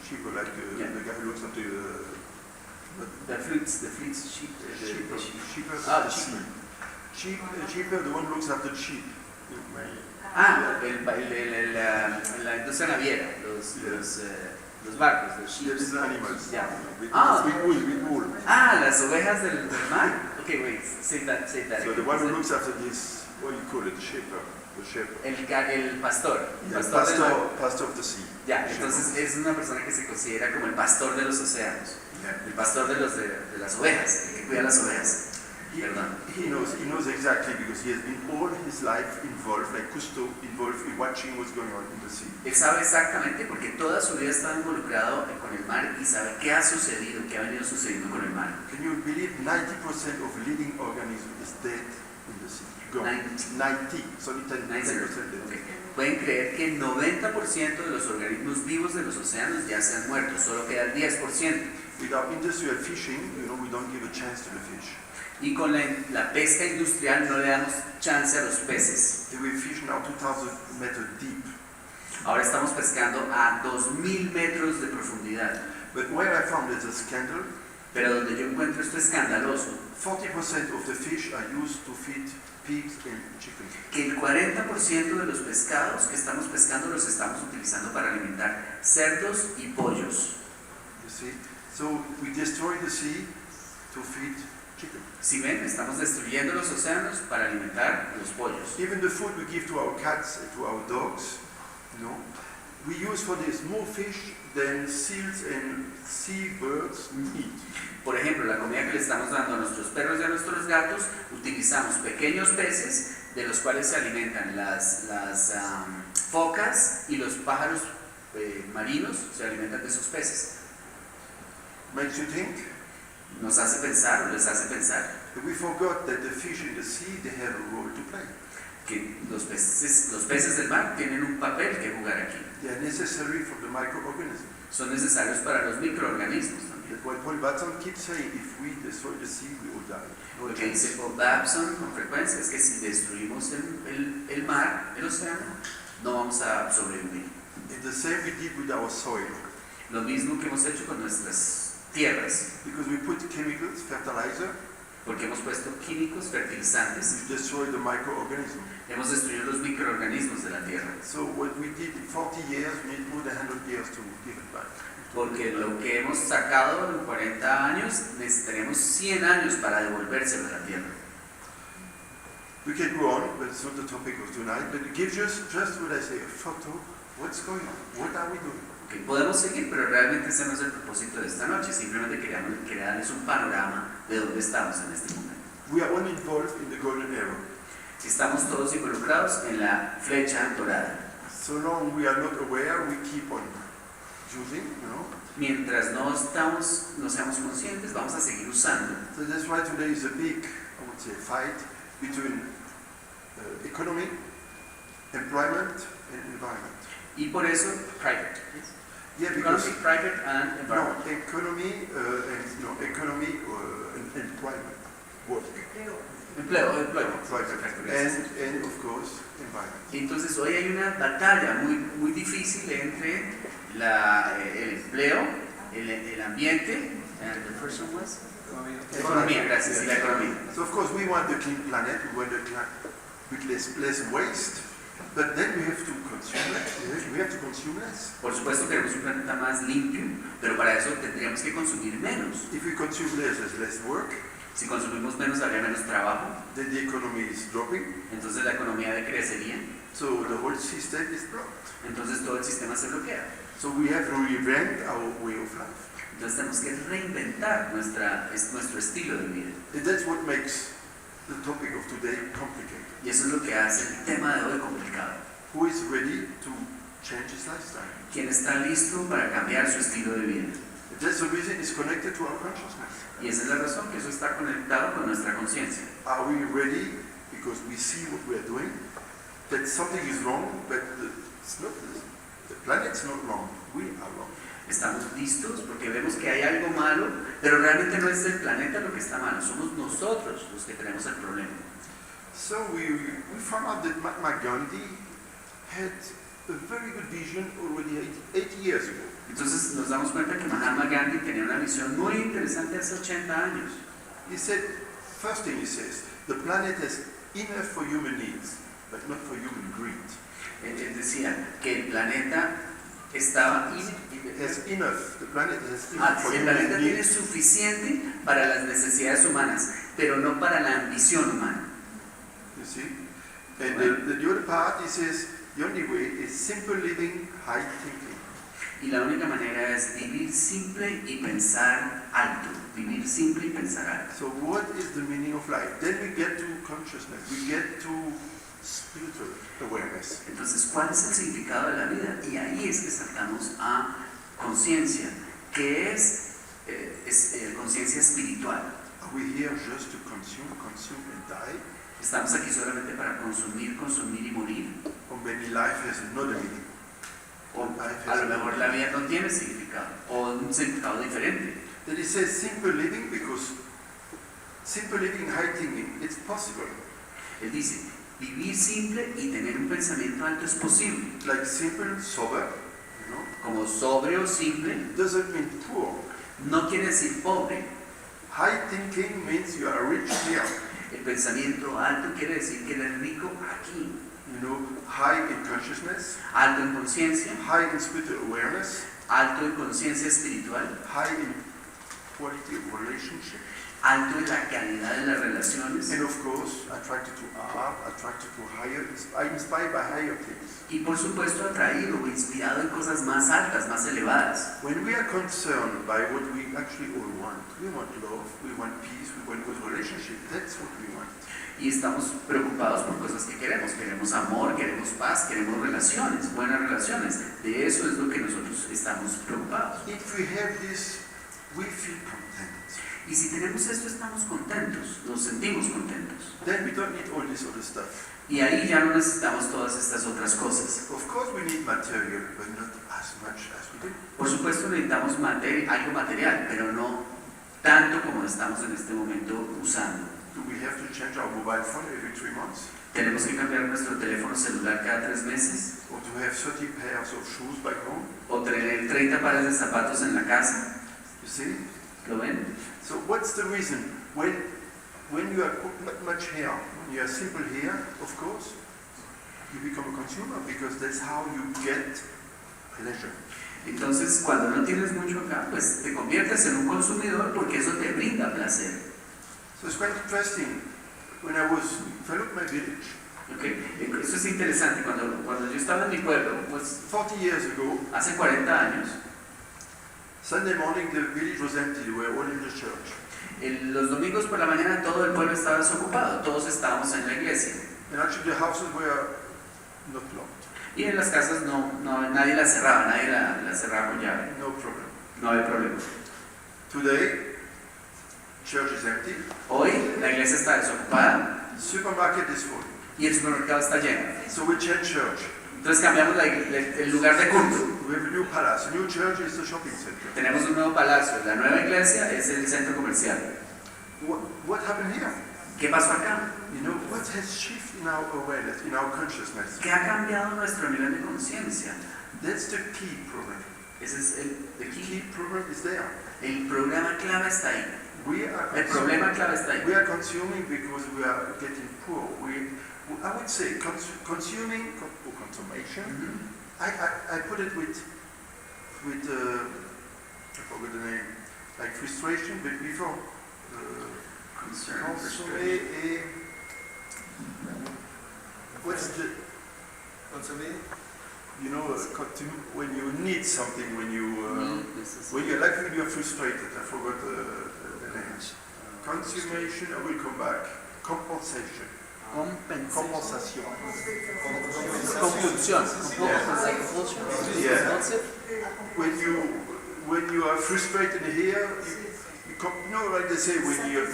Shipper, like Yeah. the guy who looks after The fleets sheep. shipper of Ah, the sea. Shipper, the one who looks after the sheep. La industria naviera, los barcos, los ships. These animals. Yeah. With wool. Las ovejas del mar. Okay, wait, say that. So the one who looks after this, what do you call it, the shepherd. El pastor. Yeah, Pastor del mar. pastor of the sea. Ya, Shepherd. entonces es una persona que se considera como el pastor de los océanos, Yeah. el pastor de las ovejas, el que cuida las ovejas. Perdón. He knows exactly because he has been all his life involved, like Cousteau, involved in watching what's going on in the sea. Él sabe exactamente porque toda su vida ha estado involucrado con el mar y sabe qué ha sucedido, qué ha venido sucediendo con el mar. Can you believe 90% of living organisms is dead in the sea? Gone. 90. So only 10% dead. Okay. Pueden creer que el 90% de los organismos vivos de los océanos ya se han muerto, solo queda el 10%. Without industrial fishing, we don't give a chance to the fish. Y con la pesca industrial no le damos chance a los peces. We fish now 2,000 meters deep. Ahora estamos pescando a 2.000 metros de profundidad. But where I found there's a scandal, Pero donde yo encuentro esto escandaloso, 40% of the fish are used to feed pigs and chickens. que el 40% de los pescados que estamos pescando los estamos utilizando para alimentar cerdos y pollos. You see? So we destroy the sea to feed chicken. Si ven, estamos destruyendo los océanos para alimentar los pollos. Even the food we give to our cats and to our dogs, we use for this more fish than seals and seabirds eat. Por ejemplo, la comida que le estamos dando a nuestros perros y a nuestros gatos, utilizamos pequeños peces de los cuales se alimentan las focas y los pájaros marinos, se alimentan de esos peces. Makes you think Nos hace pensar, o les hace pensar, that we forgot that the fish in the sea, they have a role to play. que los peces del mar tienen un papel que jugar aquí. They are necessary for the microorganism. Son necesarios para los microorganismos también. That's why Paul Batson keeps saying, if we destroy the sea, we will die. No Lo que chance. dice Paul Babson con frecuencia es que si destruimos el mar, el océano, no vamos a sobrevivir. And the same we did with our soil. Lo mismo que hemos hecho con nuestras tierras, Because we put chemicals, fertilizer, porque hemos puesto químicos, fertilizantes, which destroy the microorganism. hemos destruido los microorganismos de la tierra. So what we did in 40 years, we need more than 100 years to give it back. Porque lo que hemos sacado en 40 años, necesitaremos 100 años para devolvérselo a la tierra. We can go on, but it's not the topic of tonight. But it gives us, just what I say, a photo. What's going on? What are we doing? Ok, podemos seguir, pero realmente ese no es el propósito de esta noche. Simplemente quería darles un panorama de dónde estamos en este momento. We are all involved in the golden era. Estamos todos involucrados en la flecha dorada. So long we are not aware, we keep on using, Mientras no seamos conscientes, vamos a seguir usando. So that's why today is a big, I would say, fight between economy, employment, and environment. Y por eso, private. Yeah, because Private and environment. economy and employment, work, Empleo. employment, and of course environment. Entonces hoy hay una batalla muy difícil entre el empleo, el ambiente, and the first one was? Economía, gracias, y la economía. So of course we want the clean planet, we want the planet with less waste, but then we have to consume less. We have to consume less. Por supuesto queremos un planeta más limpio, pero para eso tendríamos que consumir menos. If we consume less, there's less work. Si consumimos menos, habría menos trabajo, Then the economy is dropping, entonces la economía decrecería, so the whole system is blocked. entonces todo el sistema se bloquea. So we have to reinvent our way of life. Entonces tenemos que reinventar nuestro estilo de vida. And that's what makes the topic of today complicated. Y eso es lo que hace el tema de hoy complicado. Who is ready to change his lifestyle? ¿Quién está listo para cambiar su estilo de vida? And that's the reason it's connected to our consciousness. Y esa es la razón, que eso está conectado con nuestra conciencia. Are we ready because we see what we are doing? That something is wrong, but the planet's not wrong. We are wrong. Estamos listos porque vemos que hay algo malo, pero realmente no es el planeta lo que está malo, somos nosotros los que tenemos el problema. So we found out that Mahatma Gandhi had a very good vision already 80 years ago. Entonces nos damos cuenta que Mahatma Gandhi tenía una visión muy interesante hace 80 años. He said, first thing he says, the planet has enough for human needs, but not for human greed. Él decía que el planeta estaba Has enough. The planet has enough for el human planeta tiene needs. suficiente para las necesidades humanas, pero no para la ambición humana. You see? And the other part, he says, the only way is simple living, high thinking. Y la única manera es vivir simple y pensar alto. Vivir simple y pensar alto. So what is the meaning of life? Then we get to consciousness. We get to spiritual awareness. Entonces, ¿cuál es el significado de la vida? Y ahí es que saltamos a conciencia, que es conciencia espiritual. Are we here just to consume and die? ¿Estamos aquí solamente para consumir y morir? Or maybe life has another meaning? O a lo mejor la vida no tiene significado, o un significado diferente. Then he says simple living because simple living, high thinking, it's possible. Él dice, vivir simple y tener un pensamiento alto es posible. Like simple, sober, Como sobrio, simple, doesn't mean poor. no quiere decir pobre. High thinking means you are rich here. El pensamiento alto quiere decir que eres rico aquí. You know, high in consciousness, Alto en conciencia, high in spiritual awareness, alto en conciencia espiritual, high in quality of relationship. alto en la calidad de las relaciones And of course, attracted to art, attracted to higher, I'm inspired by higher things. y por supuesto atraído o inspirado en cosas más altas, más elevadas. When we are concerned by what we actually all want love, we want peace, we want good relationship, that's what we want. Y estamos preocupados por cosas que queremos. Queremos amor, queremos paz, queremos relaciones, buenas relaciones. De eso es lo que nosotros estamos preocupados. If we have this, we feel content. Y si tenemos esto, estamos contentos, nos sentimos contentos. Then we don't need all this other stuff. Y ahí ya no necesitamos todas estas otras cosas. Of course we need material, but not as much as we do. Por supuesto necesitamos algo material, pero no tanto como estamos en este momento usando. Do we have to change our mobile phone every 3 months? ¿Tenemos que cambiar nuestro teléfono celular cada 3 meses? Or to have 30 pairs of shoes back home? ¿O tener 30 pares de zapatos en la casa? You see? ¿Lo ven? So what's the reason? When you are not much here, when you are simple here, of course, you become a consumer because that's how you get pleasure. Entonces, cuando no tienes mucho acá, pues te conviertes en un consumidor porque eso te brinda placer. So it's quite interesting. When I look at my village, ¿Okay? Eso es interesante. Cuando yo estaba en mi pueblo, pues 40 years ago, hace 40 años, Sunday morning the village was empty, they were all in the church. los domingos por la mañana todo el pueblo estaba desocupado, todos estábamos en la iglesia. And actually the houses were not locked. Y en las casas nadie las cerraba, nadie la cerraba con llave. No problem. No había problema. Today, church is empty, Hoy la iglesia está desocupada supermarket is full. y el supermercado está lleno. So we change church. Entonces cambiamos el lugar de culto. We have a new palace. A new church is the shopping center. Tenemos un nuevo palacio. La nueva iglesia es el centro comercial. What happened here? ¿Qué pasó acá? You know, what has shifted in our awareness, in our consciousness? ¿Qué ha cambiado nuestro nivel de conciencia? That's the key problem. Ese es el The key problem is there. El programa clave está ahí. El problema clave está ahí. We are consuming because we are getting poor. I would say consuming or consummation. I put it with I forgot the name, like frustration, but before Concern, consommer what's the you know when you need something, when you're frustrated. I forgot the name. Consummation. I will come back. Compensation. Compensation. Compulsion. Yeah. When you are frustrated here, you know, like they say, when you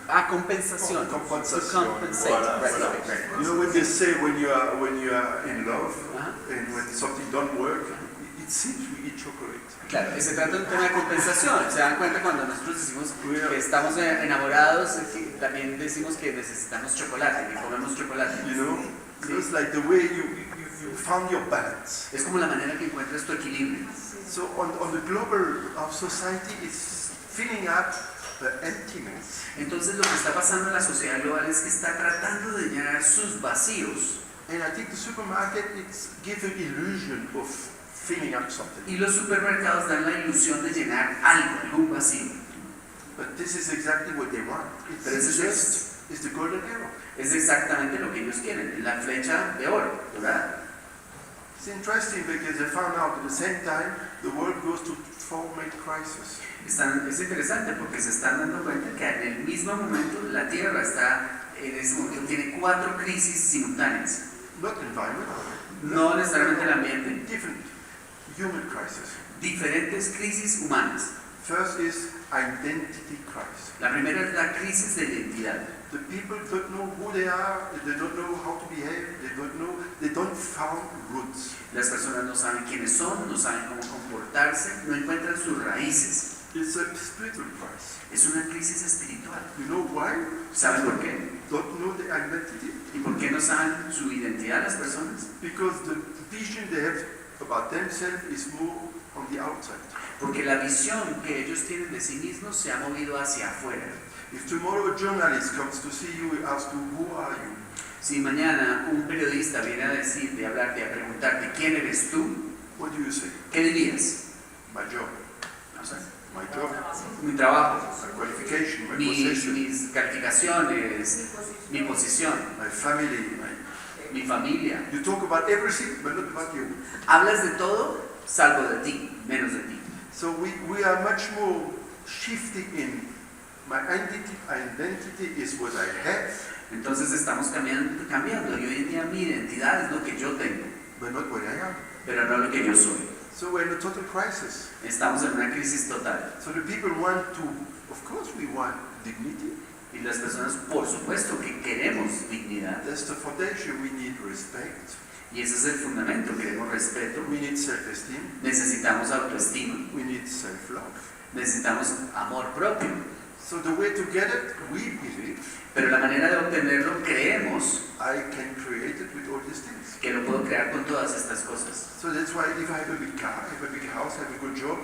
Compensación. compensation. To compensate. Voilà, Right, voilà. right, right. You know when they say when you are in love and when something don't work, it seems we eat chocolate. Claro, se trata de un tema de compensación. Se dan cuenta cuando nosotros decimos que estamos enamorados, también decimos que necesitamos chocolate, que comemos chocolate. You know, it's like the way you found your balance. Es como la manera que encuentras tu equilibrio. So on the global of society, it's filling up the emptiness. Entonces lo que está pasando en la sociedad global es que está tratando de llenar sus vacíos. And I think the supermarket gives an illusion of filling up something. Y los supermercados dan la ilusión de llenar algo, algún vacío. But this is exactly what they want. Pero eso It's the golden arrow. es exactamente lo que ellos quieren, la flecha de oro, dorada. It's interesting because they found out at the same time the world goes to 4 main crises. Es interesante porque se están dando cuenta que en el mismo momento la Tierra está en ese momento tiene 4 crisis simultáneas. Not environment, No necesariamente el ambiente, different human crises. diferentes crisis humanas. First is identity crisis. La primera es la crisis de identidad. The people don't know who they are, they don't know how to behave, they don't found roots. Las personas no saben quiénes son, no saben cómo comportarse, no encuentran sus raíces. It's a spiritual crisis. Es una crisis espiritual. You know why? ¿Saben por qué? Don't know the identity? ¿Y por qué no saben su identidad las personas? Because the vision they have about themselves is more on the outside. Porque la visión que ellos tienen de sí mismos se ha movido hacia afuera. If tomorrow a journalist comes to see you, he asks you, who are you? Si mañana un periodista viene a decirte, a hablarte, a preguntarte quién eres tú, What do you say? ¿qué dirías? My job. No sé. My job. Mi trabajo, My qualification, my possession, mis calificaciones, mi posición, my family. mi familia. You talk about everything, but not about you. Hablas de todo salvo de ti, menos de ti. So we are much more shifting in my identity is what I have, Entonces estamos cambiando y hoy en día mi identidad es lo que yo tengo, but not what I am. pero no lo que yo soy. So we're in a total crisis. Estamos en una crisis total. So the people want to, of course we want dignity. Y las personas, por supuesto, que queremos dignidad. That's the foundation. We need respect. Y ese es el fundamento. Queremos respeto. We need self-esteem. Necesitamos autoestima. We need self-love. Necesitamos amor propio. So the way to get it, we believe, Pero la manera de obtenerlo, creemos I can create it with all these things. que lo puedo crear con todas estas cosas. So that's why if I have a big car, I have a big house, I have a good job,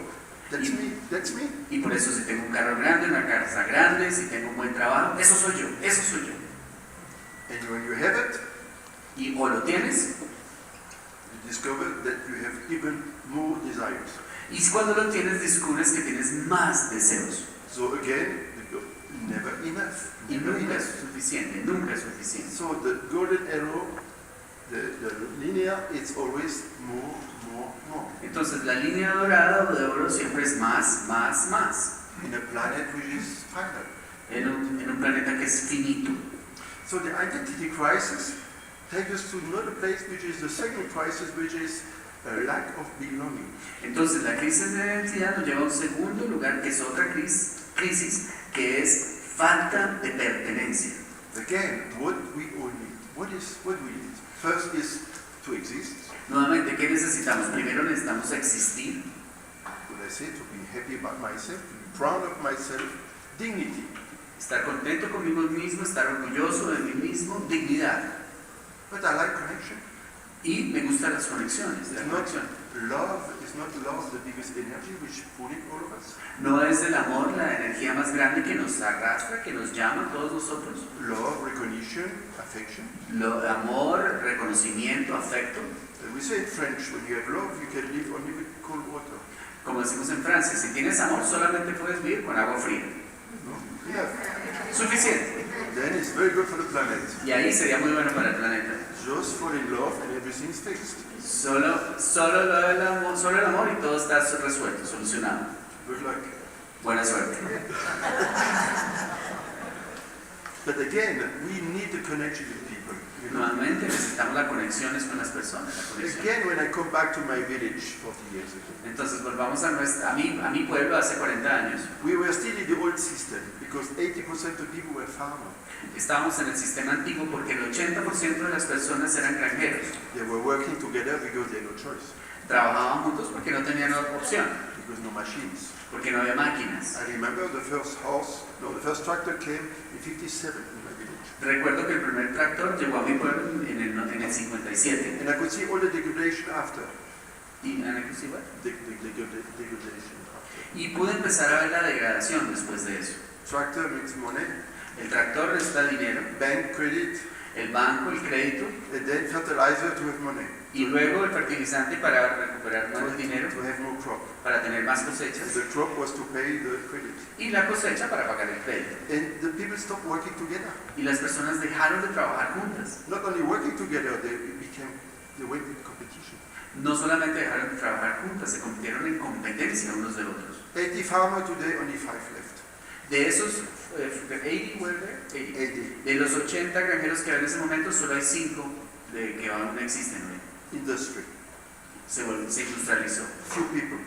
that's me. That's me. Y por eso si tengo un carro grande, una casa grande, si tengo un buen trabajo, eso soy yo, eso soy yo. And when you have it, Y o lo tienes, you discover that you have even more desires. y cuando lo tienes descubres que tienes más deseos. So again, never enough. Y Never nunca es enough. suficiente, nunca es suficiente. So the golden arrow, the linear, it's always more, more, more. Entonces la línea dorada o de oro siempre es más, más, más. In a planet which is finite. En un planeta que es finito. So the identity crisis takes us to another place which is the second crisis, which is a lack of belonging. Entonces la crisis de identidad nos lleva a un segundo lugar que es otra crisis que es falta de pertenencia. Again, what we all need. What we need? First is to exist. Nuevamente, ¿qué necesitamos? Primero necesitamos existir, What I say, to be happy about myself, to be proud of myself, dignity. estar contento conmigo mismo, estar orgulloso de mí mismo, dignidad. But I like connection. Y me gustan las conexiones, la It's not conexión. love is not love the biggest energy which pulling all of us. No es el amor la energía más grande que nos arrastra, que nos llama a todos nosotros. Love, recognition, affection. Amor, reconocimiento, afecto. We say in French, when you have love, you can live only with cold water. Como decimos en Francia, si tienes amor solamente puedes vivir con agua fría. No? Yeah. Suficiente. Then it's very good for the planet. Y ahí sería muy bueno para el planeta. Just fall in love and everything's fixed. Solo el amor y todo está resuelto, solucionado. Good luck. Buena suerte. But again, we need the connection with people. You know? Nuevamente necesitamos las conexiones con las personas. La conexión. Again, when I come back to my village 40 years ago, Entonces volvamos a mi pueblo hace 40 años. we were still in the old system because 80% of people were farmers. Estábamos en el sistema antiguo porque el 80% de las personas eran granjeros. They were working together because they had no choice, Trabajaban juntos porque no tenían opción, because no machines. porque no había máquinas. I remember the first tractor came in 57 in my village. Recuerdo que el primer tractor llegó a mi pueblo en el 57. And I could see all the degradation after. Y, ¿Degradation? Degradation after. Y pude empezar a ver la degradación después de eso. Tractor means money, El tractor necesita dinero, bank credit, el banco, el crédito, and then fertilizer to have money, y luego el fertilizante para recuperar más dinero, to have more crop. para tener más cosechas, The crop was to pay the credit. y la cosecha para pagar el crédito. And the people stopped working together. Y las personas dejaron de trabajar juntas. Not only working together, they went in competition. No solamente dejaron de trabajar juntas, se convirtieron en competencia unos de otros. 80 farmers today, only 5 left. De esos 80, were there? 80. 80. De los 80 granjeros que había en ese momento, solo hay 5 que aún existen hoy. Industry, Se industrializó. few people.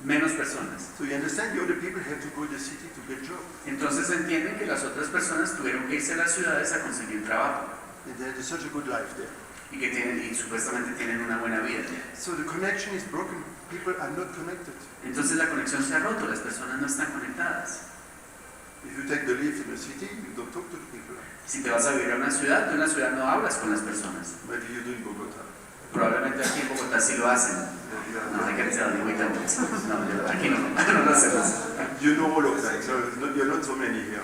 Menos personas. So you understand, the other people have to go to the city to get job. Entonces entienden que las otras personas tuvieron que irse a las ciudades a conseguir trabajo And they had such a good life there. y supuestamente tienen una buena vida. So the connection is broken. People are not connected. Entonces la conexión se ha roto, las personas no están conectadas. If you take the lift in the city, you don't talk to the people. Si te vas a vivir a una ciudad, tú en la ciudad no hablas con las personas. Maybe you do in Bogota. Probablemente aquí en Bogotá sí lo hacen. No, hay que ser muy tampoco. No, aquí no, no lo hacemos. You know all of them, so you're not so many here.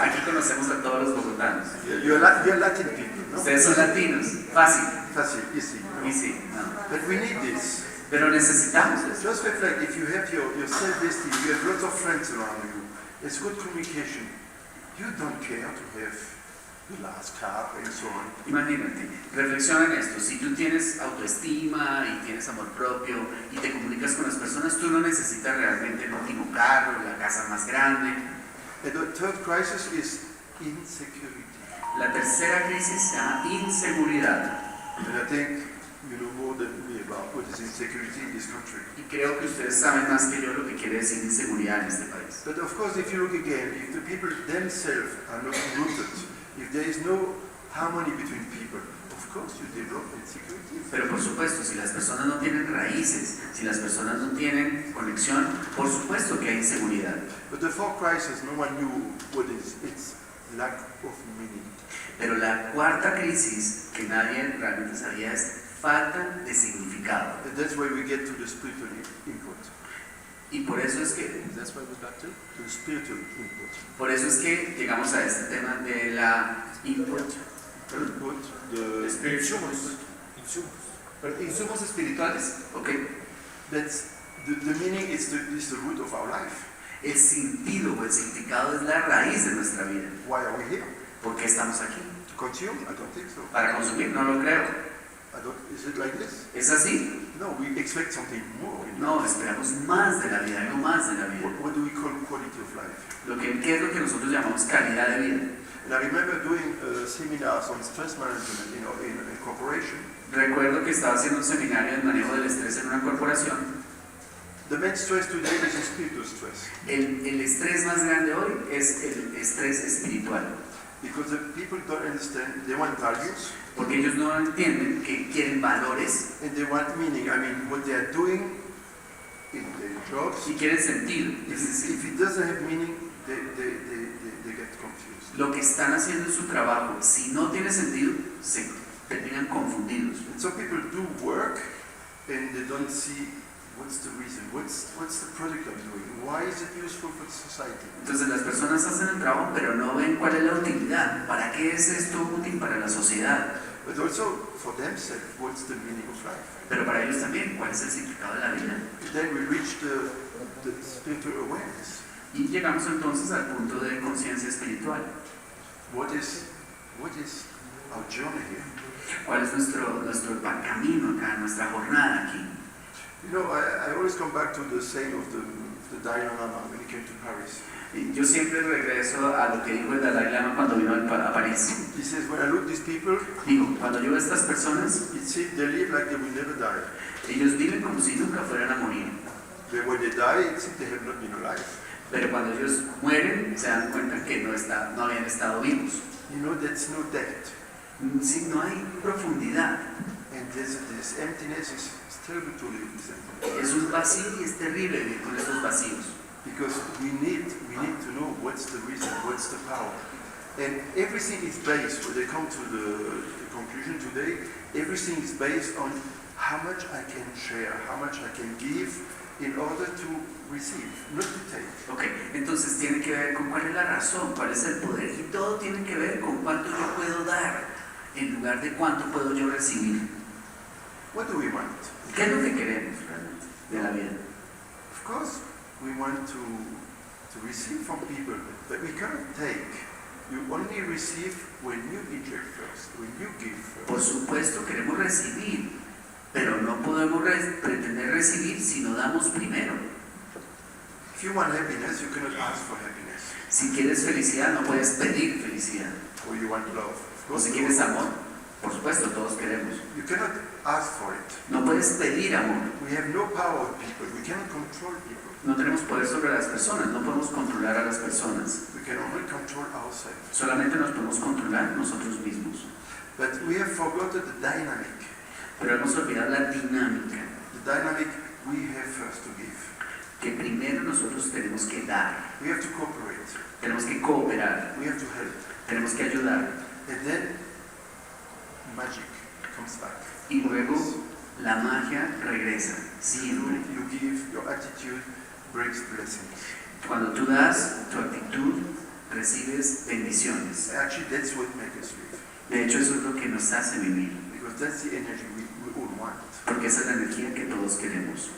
Aquí conocemos a todos los bogotanos. You're Latin people, no? Ustedes son latinos, fácil. Fácil, easy. Y sí, no. But we need this. Pero necesitamos eso. Just reflect, if you have your self-esteem, you have lots of friends around you, it's good communication. You don't care to have the last car and so on. Imagínate, reflexiona en esto. Si tú tienes autoestima y tienes amor propio y te comunicas con las personas, tú no necesitas realmente el último carro, la casa más grande. And the third crisis is insecurity. La tercera crisis se llama inseguridad. And I think you know more than me about what is insecurity in this country. Y creo que ustedes saben más que yo lo que quiere decir inseguridad en este país. But of course, if you look again, if the people themselves are not rooted, if there is no harmony between people, of course you develop insecurity. Pero por supuesto, si las personas no tienen raíces, si las personas no tienen conexión, por supuesto que hay inseguridad. But the fourth crisis, no one knew what is. It's lack of meaning. Pero la cuarta crisis que nadie realmente sabía es falta de significado. And that's where we get to the spiritual input. Y por eso es que That's what we got to. To the spiritual input. Por eso es que llegamos a este tema de la input, Input, the insumos espirituales, ¿ok? that's the meaning is the root of our life. El sentido o el significado es la raíz de nuestra vida. Why are we here? ¿Por qué estamos aquí? To consume? I don't think so. ¿Para consumir? No lo creo. Is it like this? ¿Es así? No, we expect something more. No, esperamos más de la vida, algo más de la vida. What do we call quality of life? ¿Qué es lo que nosotros llamamos calidad de vida? And I remember doing seminars on stress management, in a corporation. Recuerdo que estaba haciendo un seminario de manejo del estrés en una corporación. The main stress today is the spiritual stress. El estrés más grande hoy es el estrés espiritual. Because the people don't understand, they want values Porque ellos no entienden que quieren valores and they want meaning. I mean, what they are doing in their jobs, y quieren sentido. Es if decir, it doesn't have meaning, they get confused. lo que están haciendo en su trabajo, si no tiene sentido, se terminan confundidos. And so people do work and they don't see what's the reason, what's the product I'm doing, why is it useful for society? Entonces las personas hacen el trabajo, pero no ven cuál es la utilidad. ¿Para qué es esto útil para la sociedad? But also for themselves, what's the meaning of life? Pero para ellos también, ¿cuál es el significado de la vida? And then we reach the spiritual awareness. Y llegamos entonces al punto de conciencia espiritual. What is our journey here? ¿Cuál es nuestro camino acá, nuestra jornada aquí? You know, I always come back to the saying of the Dalai Lama when he came to Paris. Y yo siempre regreso a lo que dijo el Dalai Lama cuando vino a París. He says, when I look at these people, Digo, cuando yo veo a estas personas, it seems they live like they will never die. ellos viven como si nunca fueran a morir. But when they die, it seems they have not been alive. Pero cuando ellos mueren, se dan cuenta que no habían estado vivos. You know, that's no depth. Si no hay profundidad, And this emptiness is terrible to live with emptiness. es un vacío y es terrible vivir con esos vacíos. Because we need to know what's the reason, what's the power. And everything is based, when they come to the conclusion today, everything is based on how much I can share, how much I can give in order to receive, not to take. Ok, entonces tiene que ver con cuál es la razón, cuál es el poder, y todo tiene que ver con cuánto yo puedo dar en lugar de cuánto puedo yo recibir. What do we want? ¿Qué es lo que queremos realmente de la vida? Of course, we want to receive from people, but we cannot take. You only receive when you inject first, when you give first. Por supuesto queremos recibir, pero no podemos pretender recibir si no damos primero. If you want happiness, you cannot ask for happiness. Si quieres felicidad, no puedes pedir felicidad. Or you want love. Of O course, si quieres amor, por supuesto, todos queremos. you cannot ask for it. No puedes pedir amor. We have no power on people. We cannot control people. No tenemos poder sobre las personas, no podemos controlar a las personas. We can only control ourselves. Solamente nos podemos controlar nosotros mismos. But we have forgotten the dynamic. Pero hemos olvidado la dinámica, The dynamic we have first to give. que primero nosotros tenemos que dar, We have to cooperate. tenemos que cooperar, We have to help. tenemos que ayudar. And then magic comes back. Y luego la magia regresa, siempre. You give, your attitude brings blessings. Cuando tú das, tu actitud, recibes bendiciones. Actually, that's what makes us live. De hecho, eso es lo que nos hace vivir, Because that's the energy we all want. porque esa es la energía que todos queremos.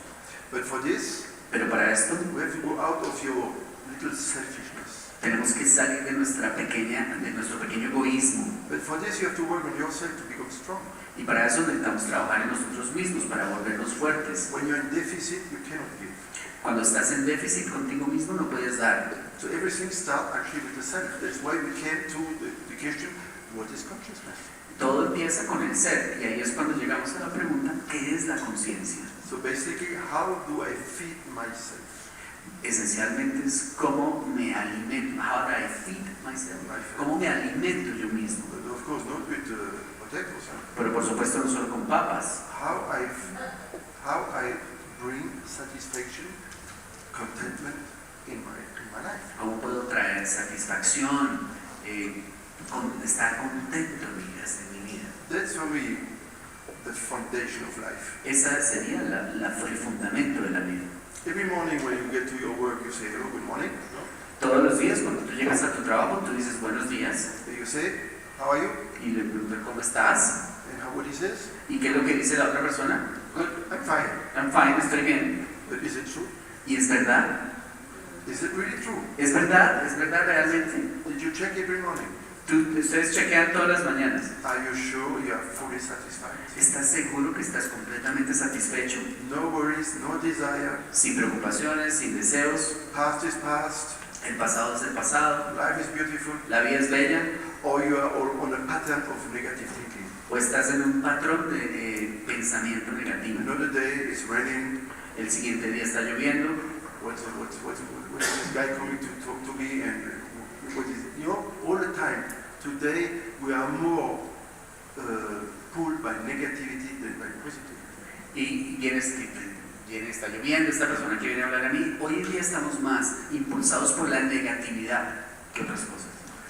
But for this, Pero para esto, we have to go out of your little selfishness. tenemos que salir de nuestro pequeño egoísmo. But for this, you have to work on yourself to become strong. Y para eso necesitamos trabajar en nosotros mismos, para volvernos fuertes. When you're in deficit, you cannot give. Cuando estás en déficit contigo mismo, no puedes dar. So everything starts actually with the self. That's why we came to the question, what is consciousness? Todo empieza con el ser, y ahí es cuando llegamos a la pregunta, ¿qué es la conciencia? So basically, how do I feed myself? Esencialmente es cómo me alimento, how do I feed myself, cómo me alimento yo mismo. But of course, not with potatoes. Huh? Pero por supuesto no solo con papas, How I bring satisfaction, contentment in my life. cómo puedo traer satisfacción, estar contento en mi vida. That's really the foundation of life. Esa sería el fundamento de la vida. Every morning when you get to your work, you say, hello, good morning. No? Todos los días cuando tú llegas a tu trabajo, tú dices buenos días And you say, how are you? y le preguntas cómo estás. And what he says? ¿Y qué es lo que dice la otra persona? Good, I'm fine. I'm fine, estoy bien. But is it true? Y es verdad. Is it really true? Es verdad realmente. Did you check every morning? Ustedes chequean todas las mañanas. Are you sure you are fully satisfied? ¿Estás seguro que estás completamente satisfecho? No worries, no desire. Sin preocupaciones, sin deseos. Past is past. El pasado es el pasado. Life is beautiful. La vida es bella. Or you are all on a pattern of negative thinking. O estás en un patrón de pensamiento negativo. Another day is raining. El siguiente día está lloviendo. What's this guy coming to talk to me? And what is, you know, all the time. Today we are more pulled by negativity than by positivity. Y está lloviendo, esta persona que viene a hablar a mí. Hoy en día estamos más impulsados por la negatividad que otras cosas.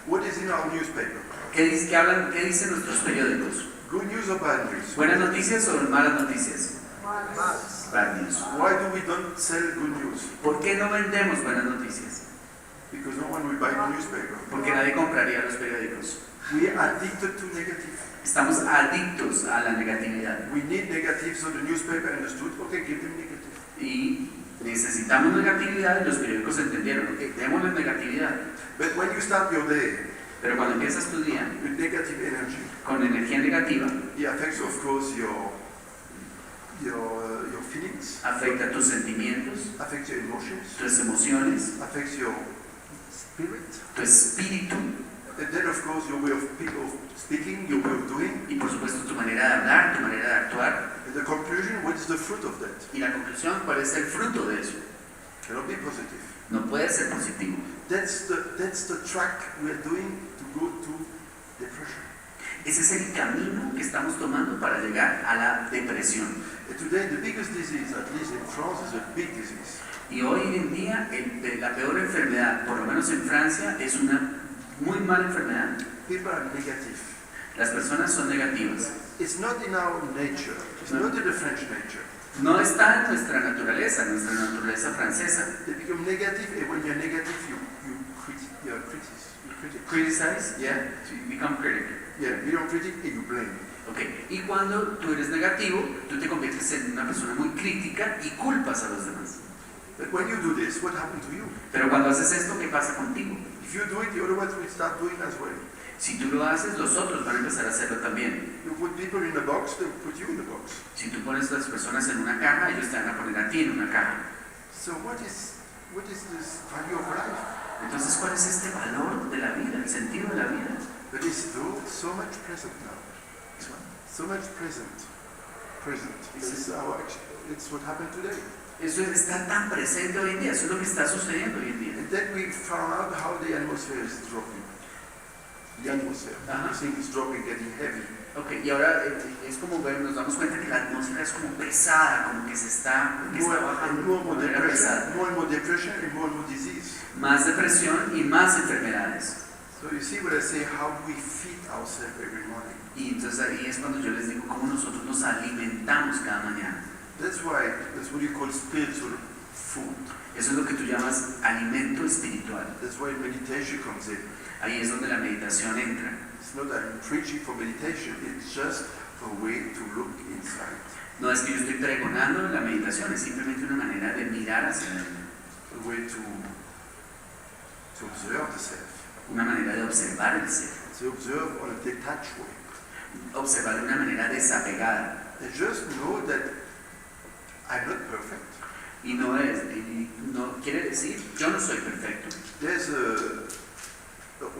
What is in our newspaper? ¿Qué dicen nuestros periódicos? Good news or bad news? ¿Buenas noticias o malas noticias? Bad news. Why do we don't sell good news? ¿Por qué no vendemos buenas noticias? Because no one will buy the newspaper. Porque nadie compraría los periódicos. We are addicted to negative. Estamos adictos a la negatividad We need negative, so the newspaper understood, okay, give them negative. y necesitamos negatividad y los periódicos entendieron, ok, démosles negatividad. But when you start your day Pero cuando empiezas tu día with negative energy, con energía negativa, it affects, of course, your feelings, afecta tus sentimientos, affects your emotions, tus emociones, affects your spirit, tu espíritu and then, of course, your way of speaking, your way of doing. y por supuesto tu manera de hablar, tu manera de actuar. And the conclusion, what is the fruit of that? Y la conclusión, ¿cuál es el fruto de eso? Cannot be positive. No puede ser positivo. That's the track we are doing to go to depression. Ese es el camino que estamos tomando para llegar a la depresión. And today, the biggest disease, at least in France, is a big disease. Y hoy en día la peor enfermedad, por lo menos en Francia, es una muy mala enfermedad. People are negative. Las personas son negativas. It's not in our nature. It's No. not in the French nature. No está en nuestra naturaleza francesa. They become negative, and when you're negative, you Criticize, yeah, to become critic. Yeah, you don't critic, and you blame. Okay. Y cuando tú eres negativo, tú te conviertes en una persona muy crítica y culpas a los demás. But when you do this, what happens to you? Pero cuando haces esto, ¿qué pasa contigo? If you do it, the other ones will start doing as well. Si tú lo haces, los otros van a empezar a hacerlo también. You put people in a box, they will put you in a box. Si tú pones a las personas en una caja, ellos te van a poner a ti en una caja. So what is this value of life? Entonces, ¿cuál es este valor de la vida, el sentido de la vida? But it's so much present now. So much present. It's what happened today. Eso está tan presente hoy en día, eso es lo que está sucediendo hoy en día. And then we found out how the atmosphere is dropping. The atmosphere. Everything is dropping, getting heavy. Ok, y ahora es como ver, nos damos cuenta que la atmósfera es como pesada, como que se está, bajando de More manera pesada. and more depression and more disease. Más depresión y más enfermedades. So you see what I say, how we feed ourselves every morning. Y entonces ahí es cuando yo les digo cómo nosotros nos alimentamos cada mañana. That's what you call spiritual food. Eso es lo que tú llamas alimento espiritual. That's why meditation comes in. Ahí es donde la meditación entra. It's not that I'm preaching for meditation, it's just a way to look inside. No es que yo estoy pregonando la meditación, es simplemente una manera de mirar hacia adentro. A way to observe the self. Una manera de observar el ser. To observe on a detached way. Observar de una manera desapegada. And just know that I'm not perfect. Y no quiere decir, yo no soy perfecto. There's a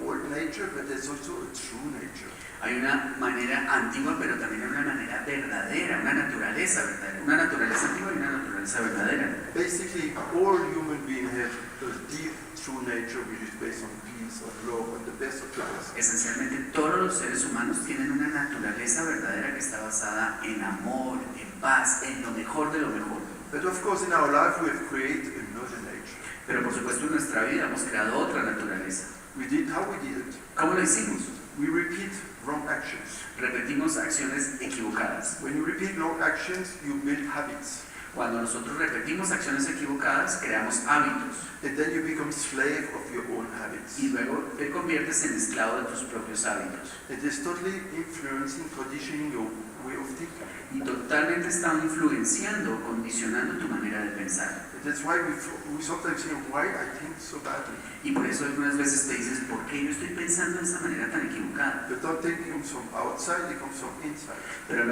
old nature, but there's also a true nature. Hay una manera antigua, pero también hay una manera verdadera, una naturaleza verdadera. Una naturaleza antigua y una naturaleza verdadera. Basically, all human beings have a deep, true nature which is based on peace, on love, on the best of life. Esencialmente todos los seres humanos tienen una naturaleza verdadera que está basada en amor, en paz, en lo mejor de lo mejor. But of course, in our life, we have created another nature. Pero por supuesto en nuestra vida hemos creado otra naturaleza. How we did it? ¿Cómo lo hicimos? We repeat wrong actions. Repetimos acciones equivocadas. When you repeat wrong actions, you build habits. Cuando nosotros repetimos acciones equivocadas, creamos hábitos. And then you become slave of your own habits. Y luego te conviertes en esclavo de tus propios hábitos. It is totally influencing, conditioning your way of thinking. Y totalmente está influenciando, condicionando tu manera de pensar. That's why we sometimes say, why I think so badly. Y por eso algunas veces te dices, ¿por qué yo estoy pensando de esa manera tan equivocada? But don't think it comes from outside, it comes from inside. Pero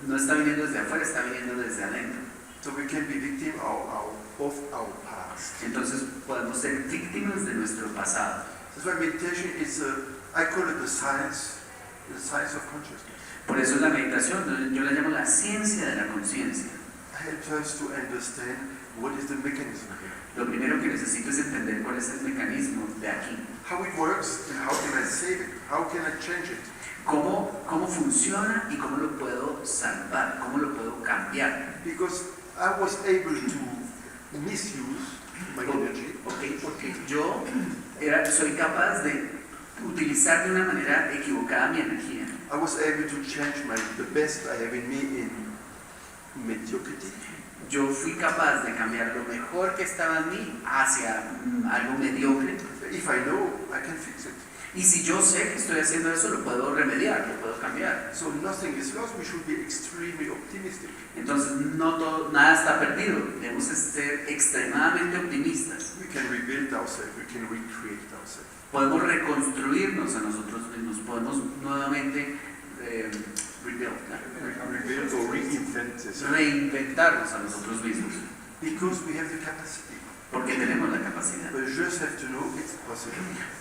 no está viniendo desde afuera, está viniendo desde adentro. So we can be victim of our past. Entonces podemos ser víctimas de nuestro pasado. That's why meditation is, I call it the science of consciousness. Por eso la meditación, yo la llamo la ciencia de la conciencia. Helps us to understand what is the mechanism here. Lo primero que necesito es entender cuál es el mecanismo de aquí. How it works and how can I save it? How can I change it? Cómo funciona y cómo lo puedo salvar, cómo lo puedo cambiar. Because I was able to misuse my energy. Okay, porque yo soy capaz de utilizar de una manera equivocada mi energía. I was able to change the best I have in me in mediocrity. Yo fui capaz de cambiar lo mejor que estaba en mí hacia algo mediocre. If I know, I can fix it. Y si yo sé que estoy haciendo eso, lo puedo remediar, lo puedo cambiar. So nothing is lost. We should be extremely optimistic. Entonces nada está perdido. Debemos ser extremadamente optimistas. We can rebuild ourselves. We can recreate ourselves. Podemos reconstruirnos a nosotros mismos. Podemos nuevamente Rebuild or reinvent this. reinventarnos a nosotros mismos. Because we have the capacity. Porque tenemos la capacidad. But you just have to know it's possible.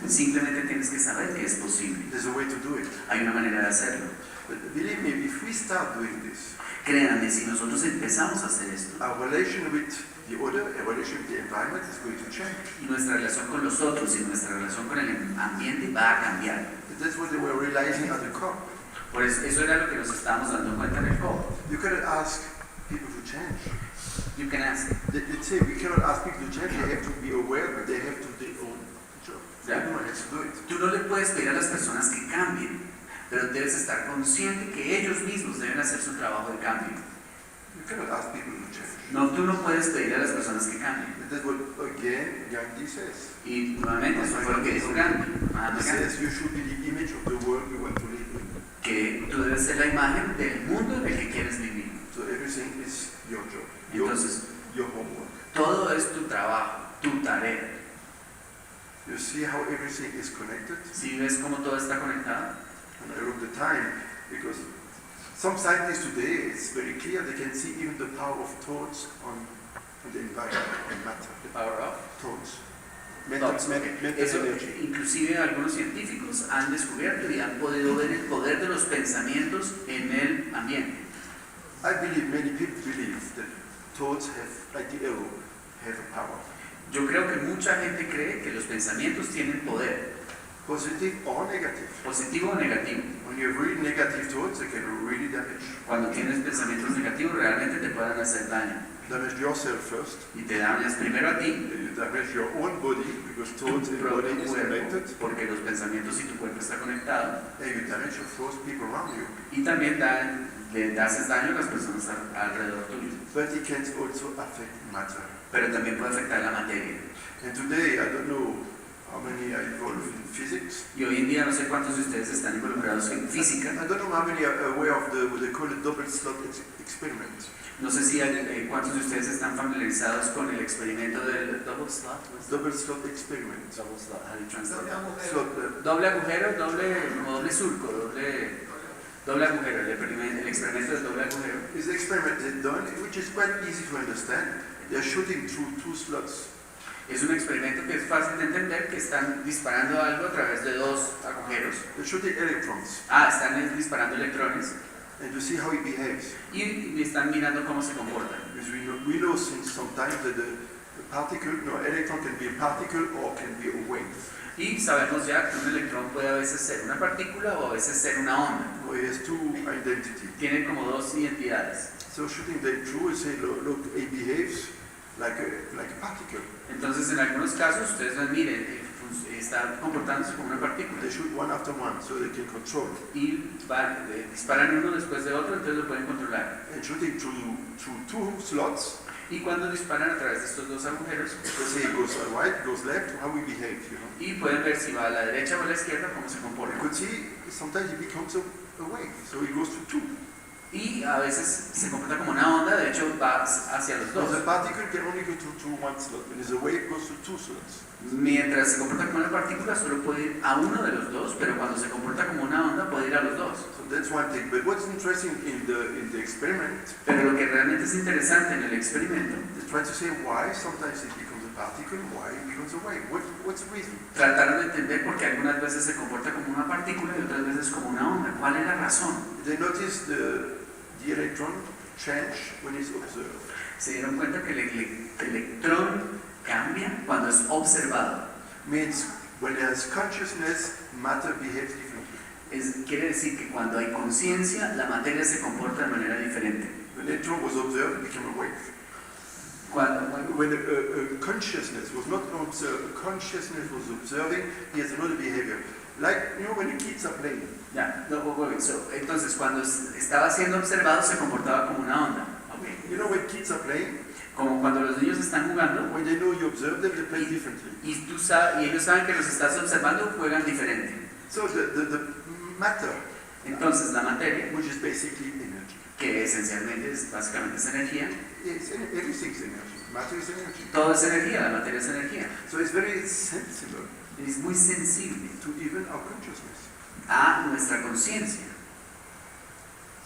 Simplemente tienes que saber que es posible. There's a way to do it. Hay una manera de hacerlo. But believe me, if we start doing this, Créanme, si nosotros empezamos a hacer esto, our relation with the other, our relation with the environment is going to change. y nuestra relación con los otros y nuestra relación con el ambiente va a cambiar. That's what they were realizing at the COP. Por eso era lo que nos estábamos dando cuenta en el COP. You cannot ask people to change. You can ask. They say we cannot ask people to change. They have to be aware, but they have to do their own job. Yeah. Everyone has to do it. Tú no le puedes pedir a las personas que cambien, pero debes estar consciente que ellos mismos deben hacer su trabajo de cambio. You cannot ask people to change. No, tú no puedes pedir a las personas que cambien. And that's what again Gandhi says. Y nuevamente, eso fue lo que dijo Gandhi. He says you should be the image of the world you want to live in. Que tú debes ser la imagen del mundo en el que quieres vivir. So everything is your job, Entonces, your homework. todo es tu trabajo, tu tarea. You see how everything is connected? ¿Sí ves cómo todo está conectado? And I wrote the time because some scientists today, it's very clear, they can see even the power of thoughts on the environment and matter. The power of Thoughts. thoughts. Mental Eso, energy. inclusive algunos científicos han descubierto y han podido ver el poder de los pensamientos en el ambiente. I believe many people believe that thoughts have, like the arrow, have a power. Yo creo que mucha gente cree que los pensamientos tienen poder, Positive or negative. positivo o negativo. When you have really negative thoughts, they can really damage. Cuando tienes pensamientos negativos realmente te pueden hacer daño. damage yourself first. y te dañas primero a ti, You damage your own body because thought tu and propio body is cuerpo, connected. porque los pensamientos y tu cuerpo están conectados, And you damage, of course, people around you. y también le haces daño a las personas alrededor tuyo. But it can also affect matter. Pero también puede afectar la materia. And today, I don't know how many are involved in physics. Y hoy en día no sé cuántos de ustedes están involucrados en física. I don't know how many are aware of what they call a double slot experiment. No sé si cuántos de ustedes están familiarizados con el experimento del double slot. Double slot experiment. Double slot, how do you translate that? Slot, Doble agujero, como doble surco, doble agujero, el experimento del doble agujero. is the experiment they've done, which is quite easy to understand. They're shooting through two slots. Es un experimento que es fácil de entender, que están disparando algo a través de dos agujeros. They're shooting electrons, Están disparando electrones and to see how it behaves. y están mirando cómo se comportan. Because we know since sometimes that the particle, electron can be a particle or can be a wave. Y sabemos ya que un electrón puede a veces ser una partícula o a veces ser una onda. So it has two identities. Tienen como dos identidades. So shooting them through, and say, look, it behaves like a particle. Entonces, en algunos casos, ustedes ven, miren, está comportándose como una partícula. They shoot one after one, so they can control. Y disparan uno después de otro, entonces lo pueden controlar. And shooting through two slots, Y cuando disparan a través de estos dos agujeros, they say it goes right, it goes left, how we behave, y pueden ver si va a la derecha o a la izquierda, cómo se You comporta. could see sometimes it becomes a wave, so it goes to two. Y a veces se comporta como una onda, de hecho va hacia los But the dos. particle can only go to one slot, and the wave goes to two slots. Mientras se comporta como una partícula, solo puede ir a uno de los dos, pero cuando se comporta como una onda, puede ir a los dos. So that's one thing. But what's interesting in the experiment, Pero lo que realmente es interesante en el experimento, is trying to say why sometimes it becomes a particle, why it becomes a wave. What's the reason? trataron de entender por qué algunas veces se comporta como una partícula y otras veces como una onda. ¿Cuál es la razón? They noticed the electron change when it's observed. Se dieron cuenta que el electrón cambia cuando es observado. Means when there's consciousness, matter behaves differently. Quiere decir que cuando hay conciencia, la materia se comporta de manera diferente. When the electron was observed, it became a wave. When a consciousness was not observed, a consciousness was observing, he has another behavior. Like, when the kids are playing. Entonces, cuando estaba siendo observado, se comportaba como una onda. You know when kids are playing, Como cuando los niños están jugando when they know you observe them, they play differently. y ellos saben que los estás observando, juegan diferente. So the matter, Entonces, la materia, which is basically energy, que esencialmente básicamente es energía, everything's energy. Matter is energy. todo es energía, la materia es energía. So it's very sensible Es muy sensible to even our consciousness. a nuestra conciencia.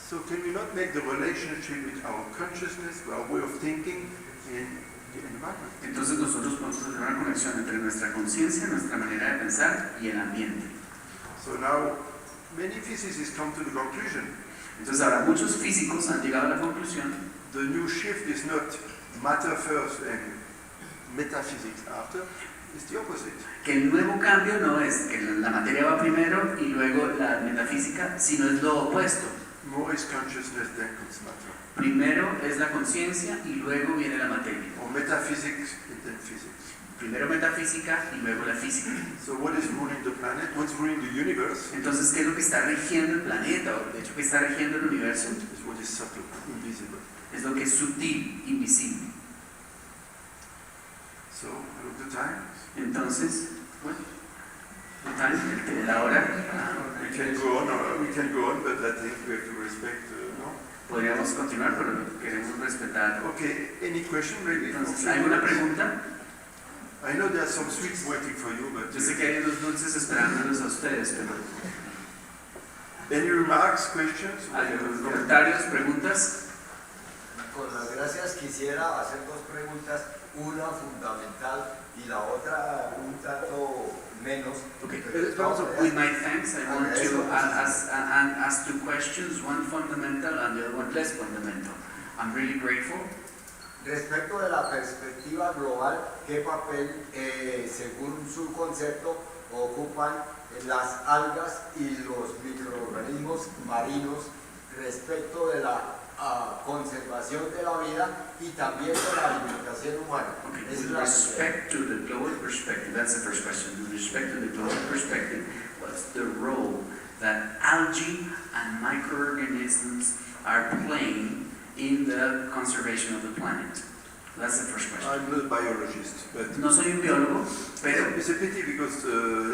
So can we not make the relationship with our consciousness, our way of thinking, and the environment? Entonces nosotros podemos hacer una conexión entre nuestra conciencia, nuestra manera de pensar y el ambiente. So now, many physicists come to the conclusion, Entonces ahora muchos físicos han llegado a la conclusión the new shift is not matter first and metaphysics after, it's the opposite. que el nuevo cambio no es que la materia va primero y luego la metafísica, sino es lo opuesto. More is consciousness, then comes matter. Primero es la conciencia y luego viene la materia. Or metaphysics and then physics. Primero metafísica y luego la física. So what is ruling the planet? What's ruling the universe? Entonces, ¿qué es lo que está rigiendo el planeta? O de hecho, ¿qué está rigiendo el universo? Is what is subtle, invisible. Es lo que es sutil, invisible. So, look at the time. Entonces, bueno, la hora, We can go on, but I think we have to respect, no? podríamos continuar, pero queremos respetar. Okay, any question maybe? Entonces, ¿alguna pregunta? I know there are some sweets waiting for you, but Yo sé que hay unos dulces esperándolos a ustedes, pero any remarks, questions? ¿algunos comentarios, preguntas? Con las gracias quisiera hacer dos preguntas, una fundamental y la otra un tanto menos. Okay. vamos a- With my thanks, I want to ask two questions, one fundamental and the other one less fundamental. I'm really grateful. Respecto de la perspectiva global, ¿qué papel, según su concepto, ocupan las algas y los microorganismos marinos respecto de la conservación de la vida y también de la alimentación humana. Okay, Esa es with la respect to the global perspective, that's the first question. With respect to the global perspective, what's the role that algae and microorganisms are playing in the conservation of the planet? That's the first question. I'm not a biologist, but No soy un biólogo, pero it's a pity because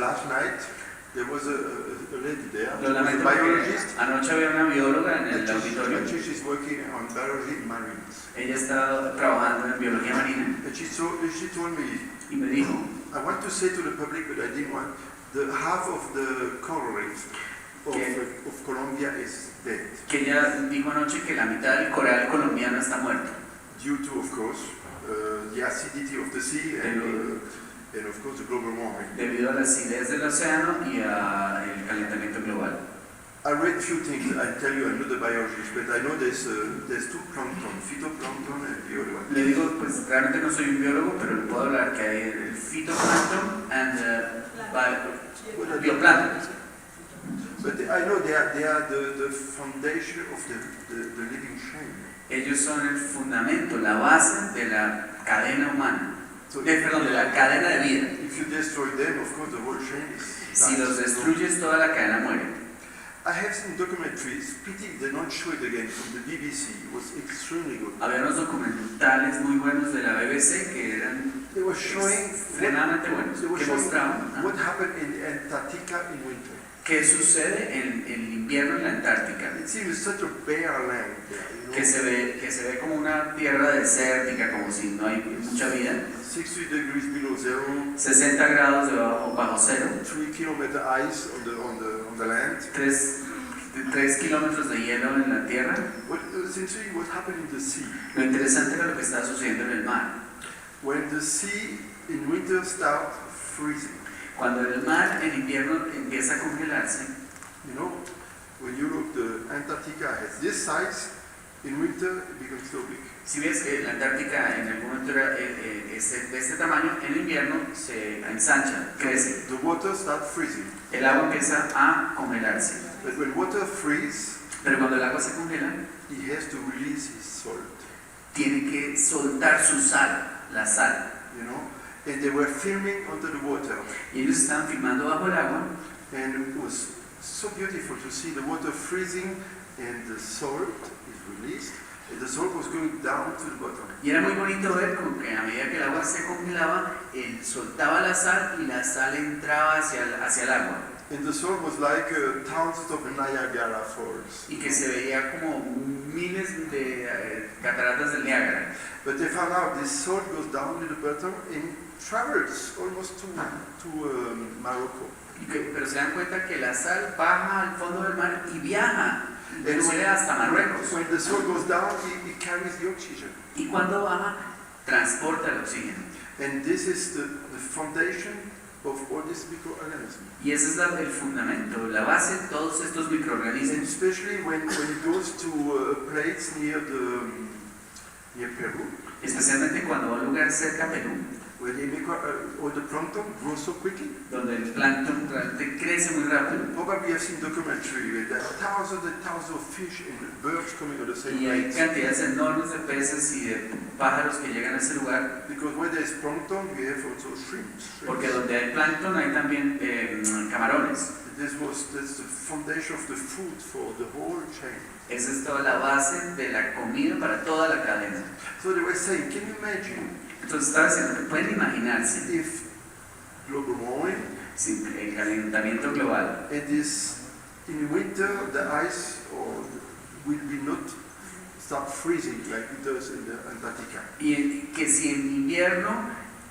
last night there was a lady there, lo she was a lamento porque biologist, anoche había una bióloga en el and auditorio. she's working on biology in marines. Ella está trabajando en biología marina And she told me, y me dijo I want to say to the public, but I didn't want, the half of the coral reef of Colombia is dead. que ella dijo anoche que la mitad del coral colombiano está muerto. Due to, of course, the acidity of the sea and of course the global warming. Debido a la acidez del océano y al calentamiento global. I read a few things. I tell you, I'm not a biologist, but I know there's two plankton, phytoplankton and the other one. Le digo, pues realmente no soy un biólogo, pero le puedo hablar que hay el fitoplancton and bioplancton. But I know they are the foundation of the living chain. Ellos son el fundamento, la base de la cadena humana. So Perdón, de la cadena de vida. if you destroy them, of course, the whole chain is. Si los destruyes, toda la cadena muere. I have seen documentaries. Pity they don't show it again from the BBC. It was extremely good. Había unos documentales muy buenos de la BBC que eran They were showing extremadamente buenos, they were que showing mostraban what happened in Antarctica in winter. qué sucede en el invierno en la Antártica, It seems such a bare land there. You que se ve como una tierra desértica, como si no hay mucha vida, 60 degrees below zero, 60 grados bajo cero, 3 kilometer ice on the land. 3 kilómetros de hielo en la tierra. Essentially, what happened in the sea? Lo interesante era lo que está sucediendo en el mar. When the sea in winter starts freezing, Cuando el mar en invierno empieza a congelarse, you know, when you look, the Antarctica has this size. In winter, it becomes so big. si ves que la Antártica en algún momento era de este tamaño, en invierno se ensancha, crece. The water starts freezing. El agua empieza a congelarse. But when water freezes, Pero cuando el agua se congela, he has to release his salt. tiene que soltar su sal, la sal. You know, and they were filming under the water, Y ellos estaban filmando bajo el agua and it was so beautiful to see the water freezing and the salt is released, and the salt was going down to the bottom. y era muy bonito ver como que a medida que el agua se congelaba, él soltaba la sal y la sal entraba hacia el agua. And the salt was like thousands of Niagara Falls. Y que se veía como miles de cataratas del Niágara. But they found out this salt goes down to the bottom and travels almost to Morocco. Pero se dan cuenta que la sal baja al fondo del mar y viaja, sube hasta Marruecos. When the salt goes down, it carries the oxygen. Y cuando baja, transporta el oxígeno. And this is the foundation of all these microorganisms. Y ese es el fundamento, la base de todos estos And microorganismos. especially when it goes to places near Peru, Especialmente cuando va a un lugar cerca a Perú, where they make all the plankton grow so quickly. donde el plancton realmente crece muy rápido. Probably have seen documentary where there are thousands and thousands of fish and birds coming on the same Y hay place. cantidades enormes de peces y de pájaros que llegan a ese lugar, Because where there is plankton, we have also shrimps. porque donde hay plancton hay también camarones. That's the foundation of the food for the whole chain. Esa es toda la base de la comida para toda la cadena. So they were saying, can you imagine Entonces estaba diciendo que pueden imaginarse if global warming si el calentamiento global and this in winter the ice will be not start freezing like it does in the Antarctica. y que si en invierno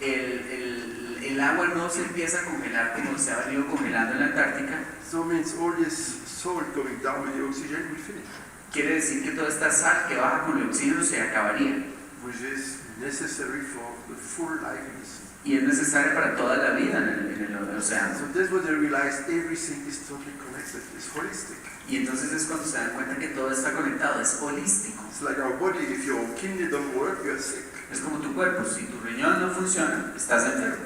el agua no se empieza a congelar como se ha venido congelando en la Antártica, So it means all this salt going down with the oxygen will finish, quiere decir que toda esta sal que baja con el oxígeno se acabaría which is necessary for the full life in the sea. y es necesaria para toda la vida en el océano. So that's what they realized, everything is totally connected, it's holistic. Y entonces es cuando se dan cuenta que todo está conectado, es holístico. It's like our body, if your kidney don't work, you're sick. Es como tu cuerpo, si tu riñón no funciona, estás enfermo.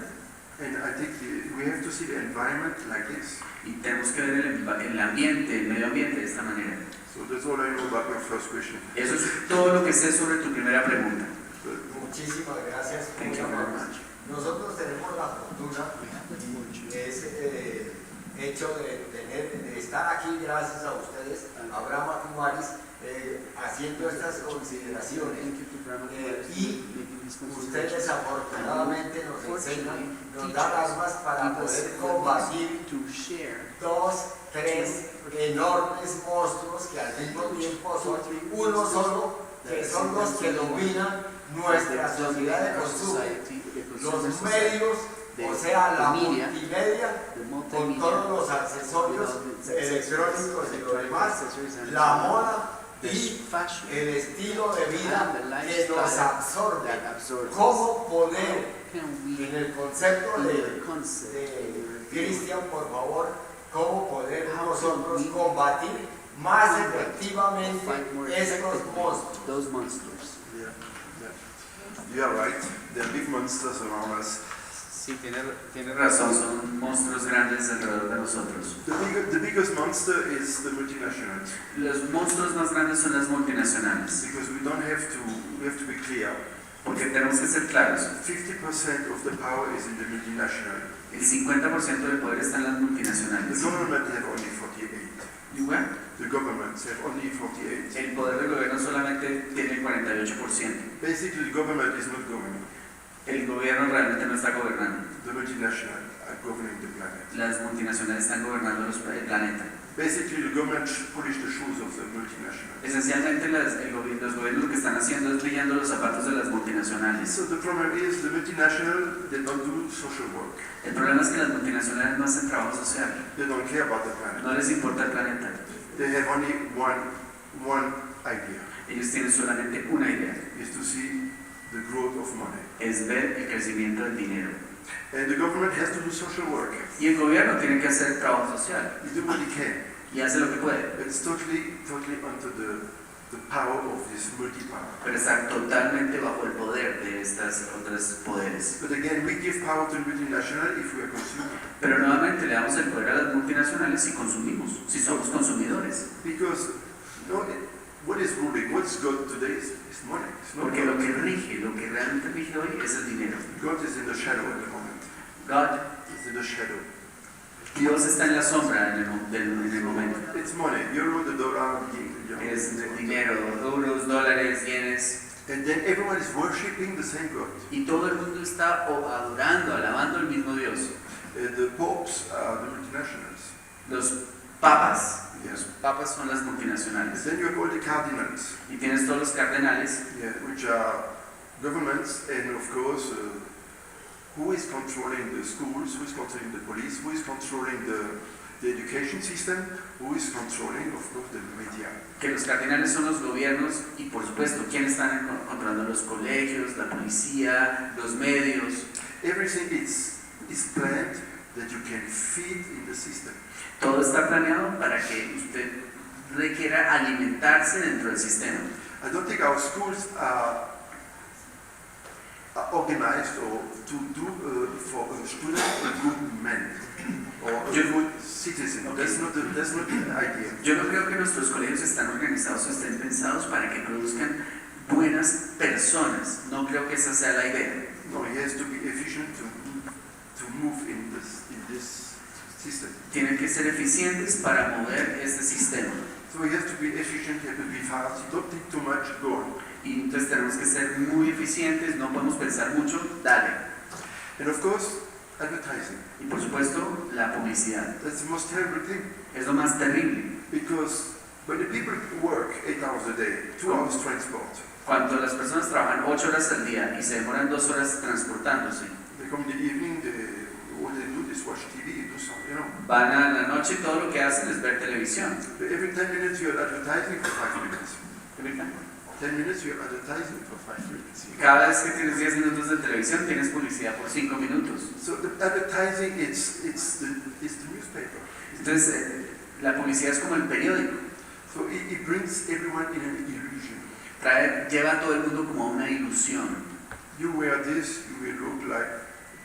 And I think we have to see the environment like this. Y tenemos que ver el ambiente, el medio ambiente de esta manera. So that's all I know about your first question. Eso es todo lo que sé sobre tu primera pregunta. Muchísimas gracias. Thank you very much. Nosotros tenemos la fortuna, es hecho de estar aquí gracias a ustedes, Abraham Akumaris, haciendo estas consideraciones. Y ustedes afortunadamente nos enseñan, nos dan armas para poder combatir dos, tres enormes monstruos que al mismo tiempo son uno solo, que son los que dominan nuestra sociedad de consumo. Los medios, o sea, la multimedia, con todos los accesorios electrónicos y lo demás, la moda y el estilo de vida que nos absorbe. ¿Cómo poder, en el concepto de Cristian, por favor, cómo poder nosotros combatir más efectivamente estos monstruos? You are right. There are big monsters around us. Sí, tiene razón, son monstruos grandes alrededor de nosotros. The biggest monster is the multinationals. Los monstruos más grandes son las multinacionales, Because we have to be clear. porque tenemos que ser claros. 50% of the power is in the multinational. El 50% del poder está en las The multinacionales. government have only 48. ¿Y bueno? The governments have only 48. El poder del gobierno solamente tiene el 48%. Basically, the government is not governing. El gobierno realmente no está gobernando. The multinational are governing the planet. Las multinacionales están gobernando el planeta. Basically, the government polish the shoes of the multinational. Esencialmente los gobiernos lo que están haciendo es brillando los zapatos de las multinacionales. So the problem is the multinational, they don't do social work. El problema es que las multinacionales no hacen trabajo social. They don't care about the planet. No les importa el planeta. They have only one idea, Ellos tienen solamente una idea, is to see the growth of money. es ver el crecimiento del dinero. And the government has to do social work. Y el gobierno tiene que hacer trabajo social They do what they can. y hace lo que puede, It's totally under the power of this multi-power. pero está totalmente bajo el poder de estas otras poderes. But again, we give power to the multinational if we are consumers. Pero nuevamente le damos el poder a las multinacionales si consumimos, si somos consumidores. Because what is ruling, what's God today is money. It's not Porque lo God. que rige, lo que realmente rige hoy es el dinero. God is in the shadow at the moment. God, It's in the shadow. Dios está en la sombra en el momento. It's money. Euro, the dollar, Es el dinero, euros, dólares, yenes. And then everyone is worshipping the same God. Y todo el mundo está adorando, alabando al mismo Dios. The popes are the multinationals. Los papas, Yeah. los papas son las And multinacionales. then you have all the cardinals, Y tienes todos los cardenales, which are governments, and of course, who is controlling the schools, who is controlling the police, who is controlling the education system, who is controlling, of course, the media. que los cardenales son los gobiernos y por supuesto, ¿quiénes están controlando los colegios, la policía, los medios? Everything is planned that you can feed in the system. Todo está planeado para que usted requiera alimentarse dentro del sistema. I don't think our schools are organized or to do for a student a good man or a good citizen. That's not the idea. Yo no creo que nuestros colegios están organizados o estén pensados para que produzcan buenas personas. No creo que esa sea la idea. No, he has to be efficient to move in this system. Tienen que ser eficientes para mover este sistema. So he has to be efficient, he has to be fast, he don't think too much, go on. Y entonces tenemos que ser muy eficientes, no podemos pensar mucho, dale. And of course, advertising. Y por supuesto, la publicidad. That's the most terrible thing. Es lo más terrible. Because when the people work 8 hours a day, 2 hours transport, Cuando las personas trabajan 8 horas al día y se demoran 2 horas transportándose, they come in the evening, what they do is watch TV, do something, you know. van a la noche y todo lo que hacen es ver televisión. But every 10 minutes you're advertising for 5 minutes. 10 minutes you're advertising for 5 minutes. Cada vez que tienes 10 minutos de televisión tienes publicidad por 5 minutos. So the advertising, it's the newspaper. Entonces, la publicidad es como el periódico. So it brings everyone in an illusion. Lleva a todo el mundo como a una ilusión. You wear this, you will look like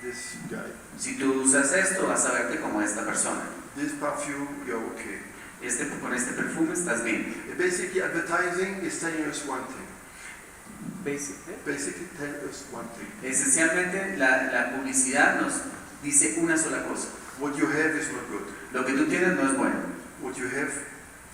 this guy. Si tú usas esto, vas a verte como esta persona. This perfume, you're okay. Con este perfume estás bien. Basically, advertising is telling us one thing. Basically. Basically, telling us one thing. Esencialmente, la publicidad nos dice una sola cosa. What you have is not good. Lo que tú tienes no es bueno. What you have,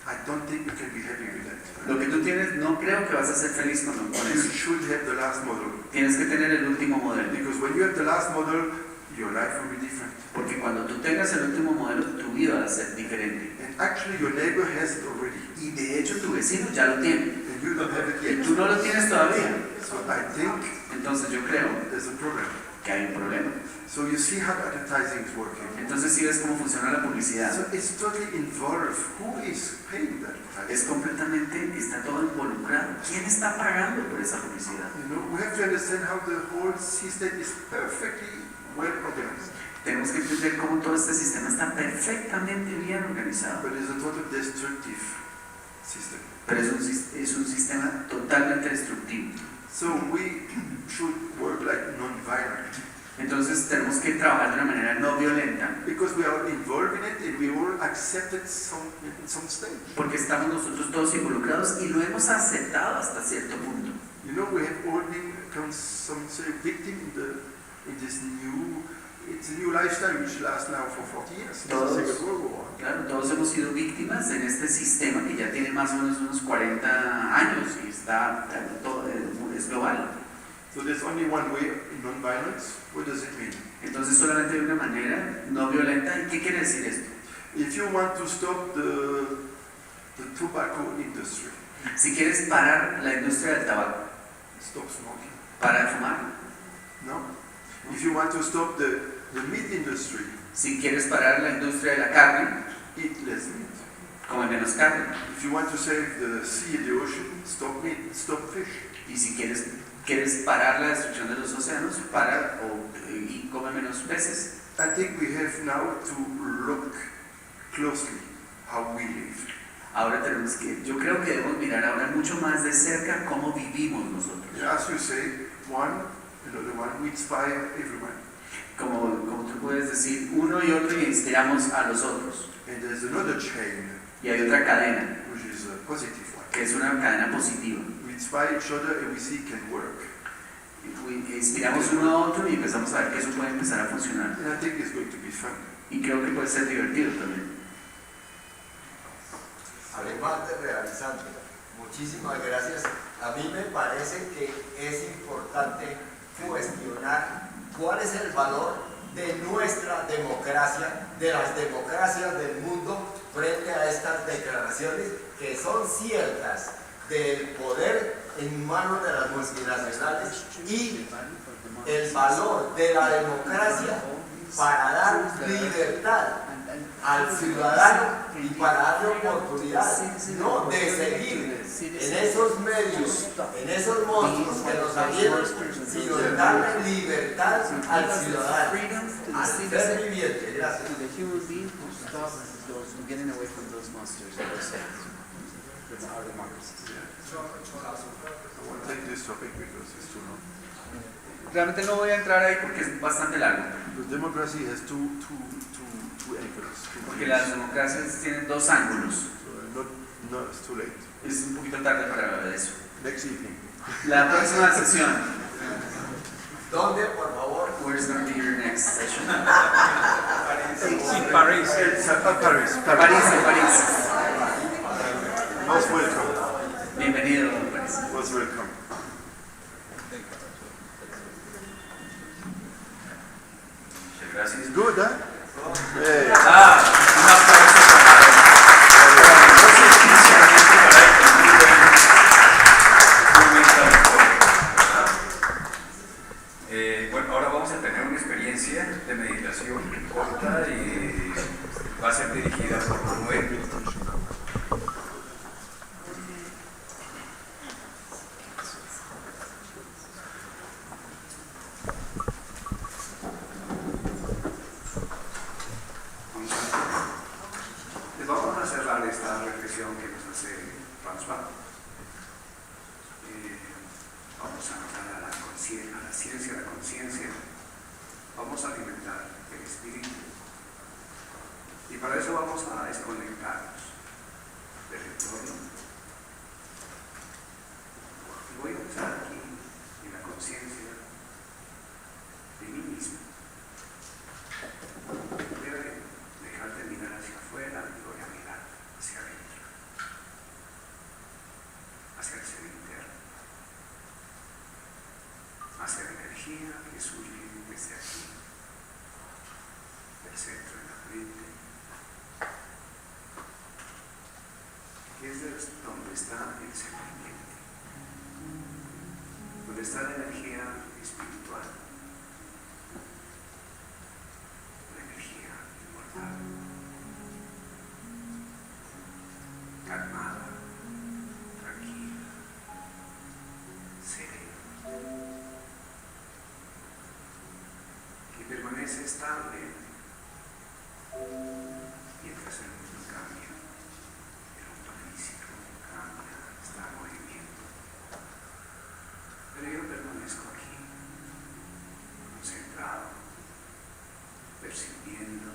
I don't think you can be happy with that. Lo que tú tienes, no creo que vas a ser feliz con You eso. should have the last model. Tienes que tener el último modelo. Because when you have the last model, your life will be different. Porque cuando tú tengas el último modelo, tu vida va a ser diferente. And actually, your neighbor has it already. Y de hecho, tu vecino ya lo tiene. And you don't have it Y yet. tú no lo tienes todavía. So I think Entonces yo creo there's a problem. que hay un problema. So you see how advertising is working. Entonces si ves cómo funciona la publicidad. So it's totally involved. Who is paying that Es advertising? completamente, está todo involucrado. ¿Quién está pagando por esa publicidad? You know, we have to understand how the whole system is perfectly well organized. Tenemos que entender cómo todo este sistema está perfectamente bien organizado. But it's a total destructive system. Pero es un sistema totalmente destructivo. So we should work like non-violent. Entonces tenemos que trabajar de una manera no violenta. Because we are involved in it and we all accept it in some stage. Porque estamos nosotros todos involucrados y lo hemos aceptado hasta cierto punto. You know, we have all been some sort of victim in this new lifestyle which lasts now for 40 years. Since the Second World War. Claro, todos hemos sido víctimas en este sistema que ya tiene más o menos unos 40 años y está, todo, es global. So there's only one way in non-violence. What does it mean? Entonces solamente de una manera no violenta. ¿Y qué quiere decir esto? If you want to stop the tobacco industry, Si quieres parar la industria del tabaco, stop smoking. para de fumar. No? If you want to stop the meat industry, Si quieres parar la industria de la carne, eat less meat. come menos carne. If you want to save the sea and the ocean, stop meat, stop fish. Y si quieres parar la destrucción de los océanos, para y come menos peces. I think we have now to look closely how we live. Ahora yo creo que debemos mirar ahora mucho más de cerca cómo vivimos nosotros. As you say, another one, we inspire everyone. Como tú puedes decir, uno y otro y inspiramos a los otros. And there's another chain, Y hay otra cadena, which is a positive one. que es una cadena positiva. We inspire each other and we see it can work. Inspiramos uno a otro y empezamos a ver que eso puede empezar a funcionar. And I think it's going to be fun. Y creo que puede ser divertido también. Además de realizante, muchísimas gracias. A mí me parece que es importante cuestionar cuál es el valor de nuestra democracia, de las democracias del mundo, frente a estas declaraciones que son ciertas del poder en manos de las multinacionales y el valor de la democracia para dar libertad al ciudadano y para darle oportunidad no de seguir en esos medios, en esos monstruos que nos salieron, sino de darle libertad al ciudadano, al ser viviente. Gracias. To the human being who stops those getting away from those monsters. That's our democracy. I won't take this topic because it's too long. Realmente no voy a entrar ahí porque es bastante largo. The democracy has two angles. Porque las democracias tienen dos ángulos. So no, it's too late. Es un poquito tarde para hablar de eso. Next evening. La próxima sesión. ¿Dónde, por favor? Where's going to be your next session? Sí, París. Paris. París. Most welcome. Bienvenido, París. Most welcome. Muchas gracias. Good, huh? Hey. Un aplauso para no sé inicialmente para bueno, ahora vamos a tener una experiencia de meditación corta y va a ser dirigida por Manuel. Les vamos a cerrar esta reflexión que nos hace François. Vamos a notar a la ciencia, a la conciencia. Vamos a alimentar el espíritu. Y para eso vamos a desconectarnos. del entorno. Y voy a entrar aquí en la conciencia de mí mismo. Voy a dejar de mirar hacia afuera y voy a mirar hacia adentro, hacia el ser interno, hacia la energía que surge desde aquí, del centro de la mente, que es donde está el sentimiento, donde está la energía espiritual, la energía inmortal, calmada, tranquila, serena, que permanece estable mientras el mundo cambia, el mundo físico cambia, está en movimiento. Pero yo permanezco aquí, concentrado, percibiendo,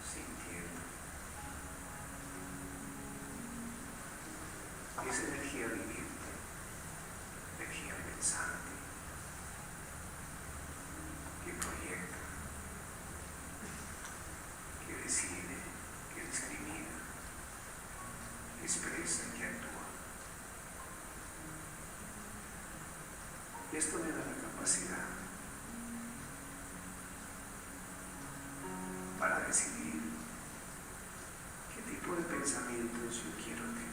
sintiendo. Es energía viviente, energía pensante, que proyecta, que decide, que discrimina, que expresa y que actúa. Y esto me da la capacidad para decidir qué tipo de pensamientos yo quiero tener.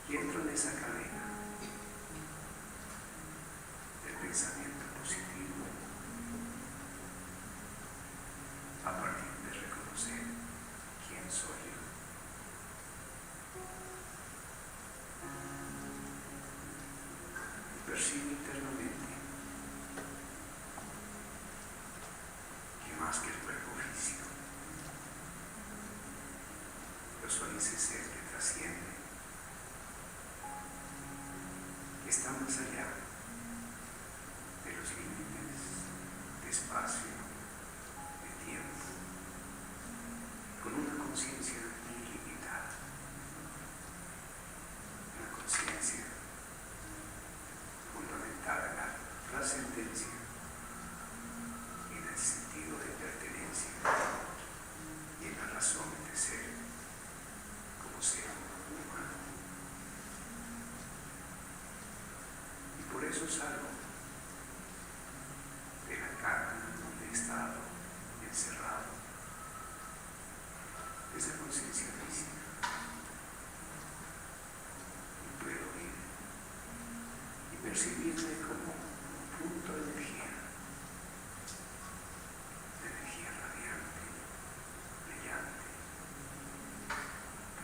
Y entro en esa cadena del pensamiento positivo a partir de reconocer quién soy yo. Y percibo internamente que más que el cuerpo físico, yo soy ese ser que trasciende, que está más allá de los límites de espacio, de tiempo, con una conciencia ilimitada, una conciencia fundamentada en la trascendencia y en el sentido de pertenencia y en la razón de ser como ser humano. Y por eso salgo de la carne donde he estado encerrado, de esa conciencia física, y puedo ir y percibirme como un punto de energía radiante, brillante,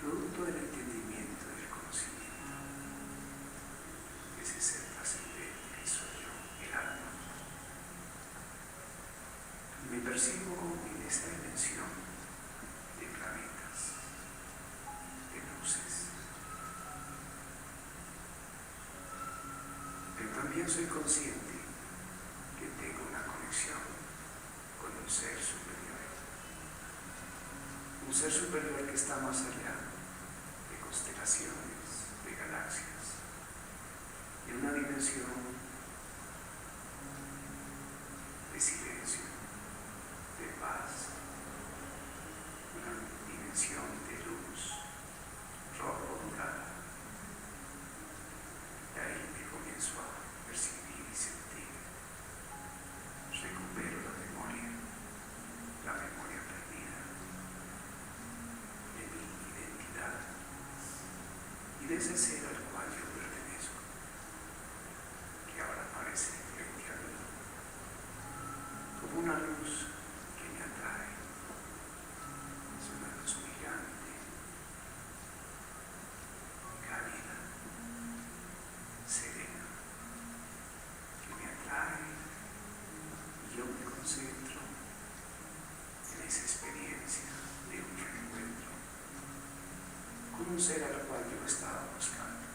producto del entendimiento y del conocimiento de ese ser trascendente que soy yo, el alma. Y me percibo en esta dimensión de planetas, de luces. Pero también soy consciente que tengo una conexión con un ser superior. Un ser superior que está más allá de constelaciones, de galaxias, en una dimensión de silencio, de paz, una dimensión de luz, rojo dorada. De ahí me comienzo a percibir y sentir. Recupero la memoria perdida de mi identidad y de ese ser al cual yo pertenezco, que ahora aparece frente a mí como una luz que me atrae. Es una luz brillante, cálida, serena, que me atrae y yo me concentro en esa experiencia de un reencuentro con un ser al cual yo estaba buscando.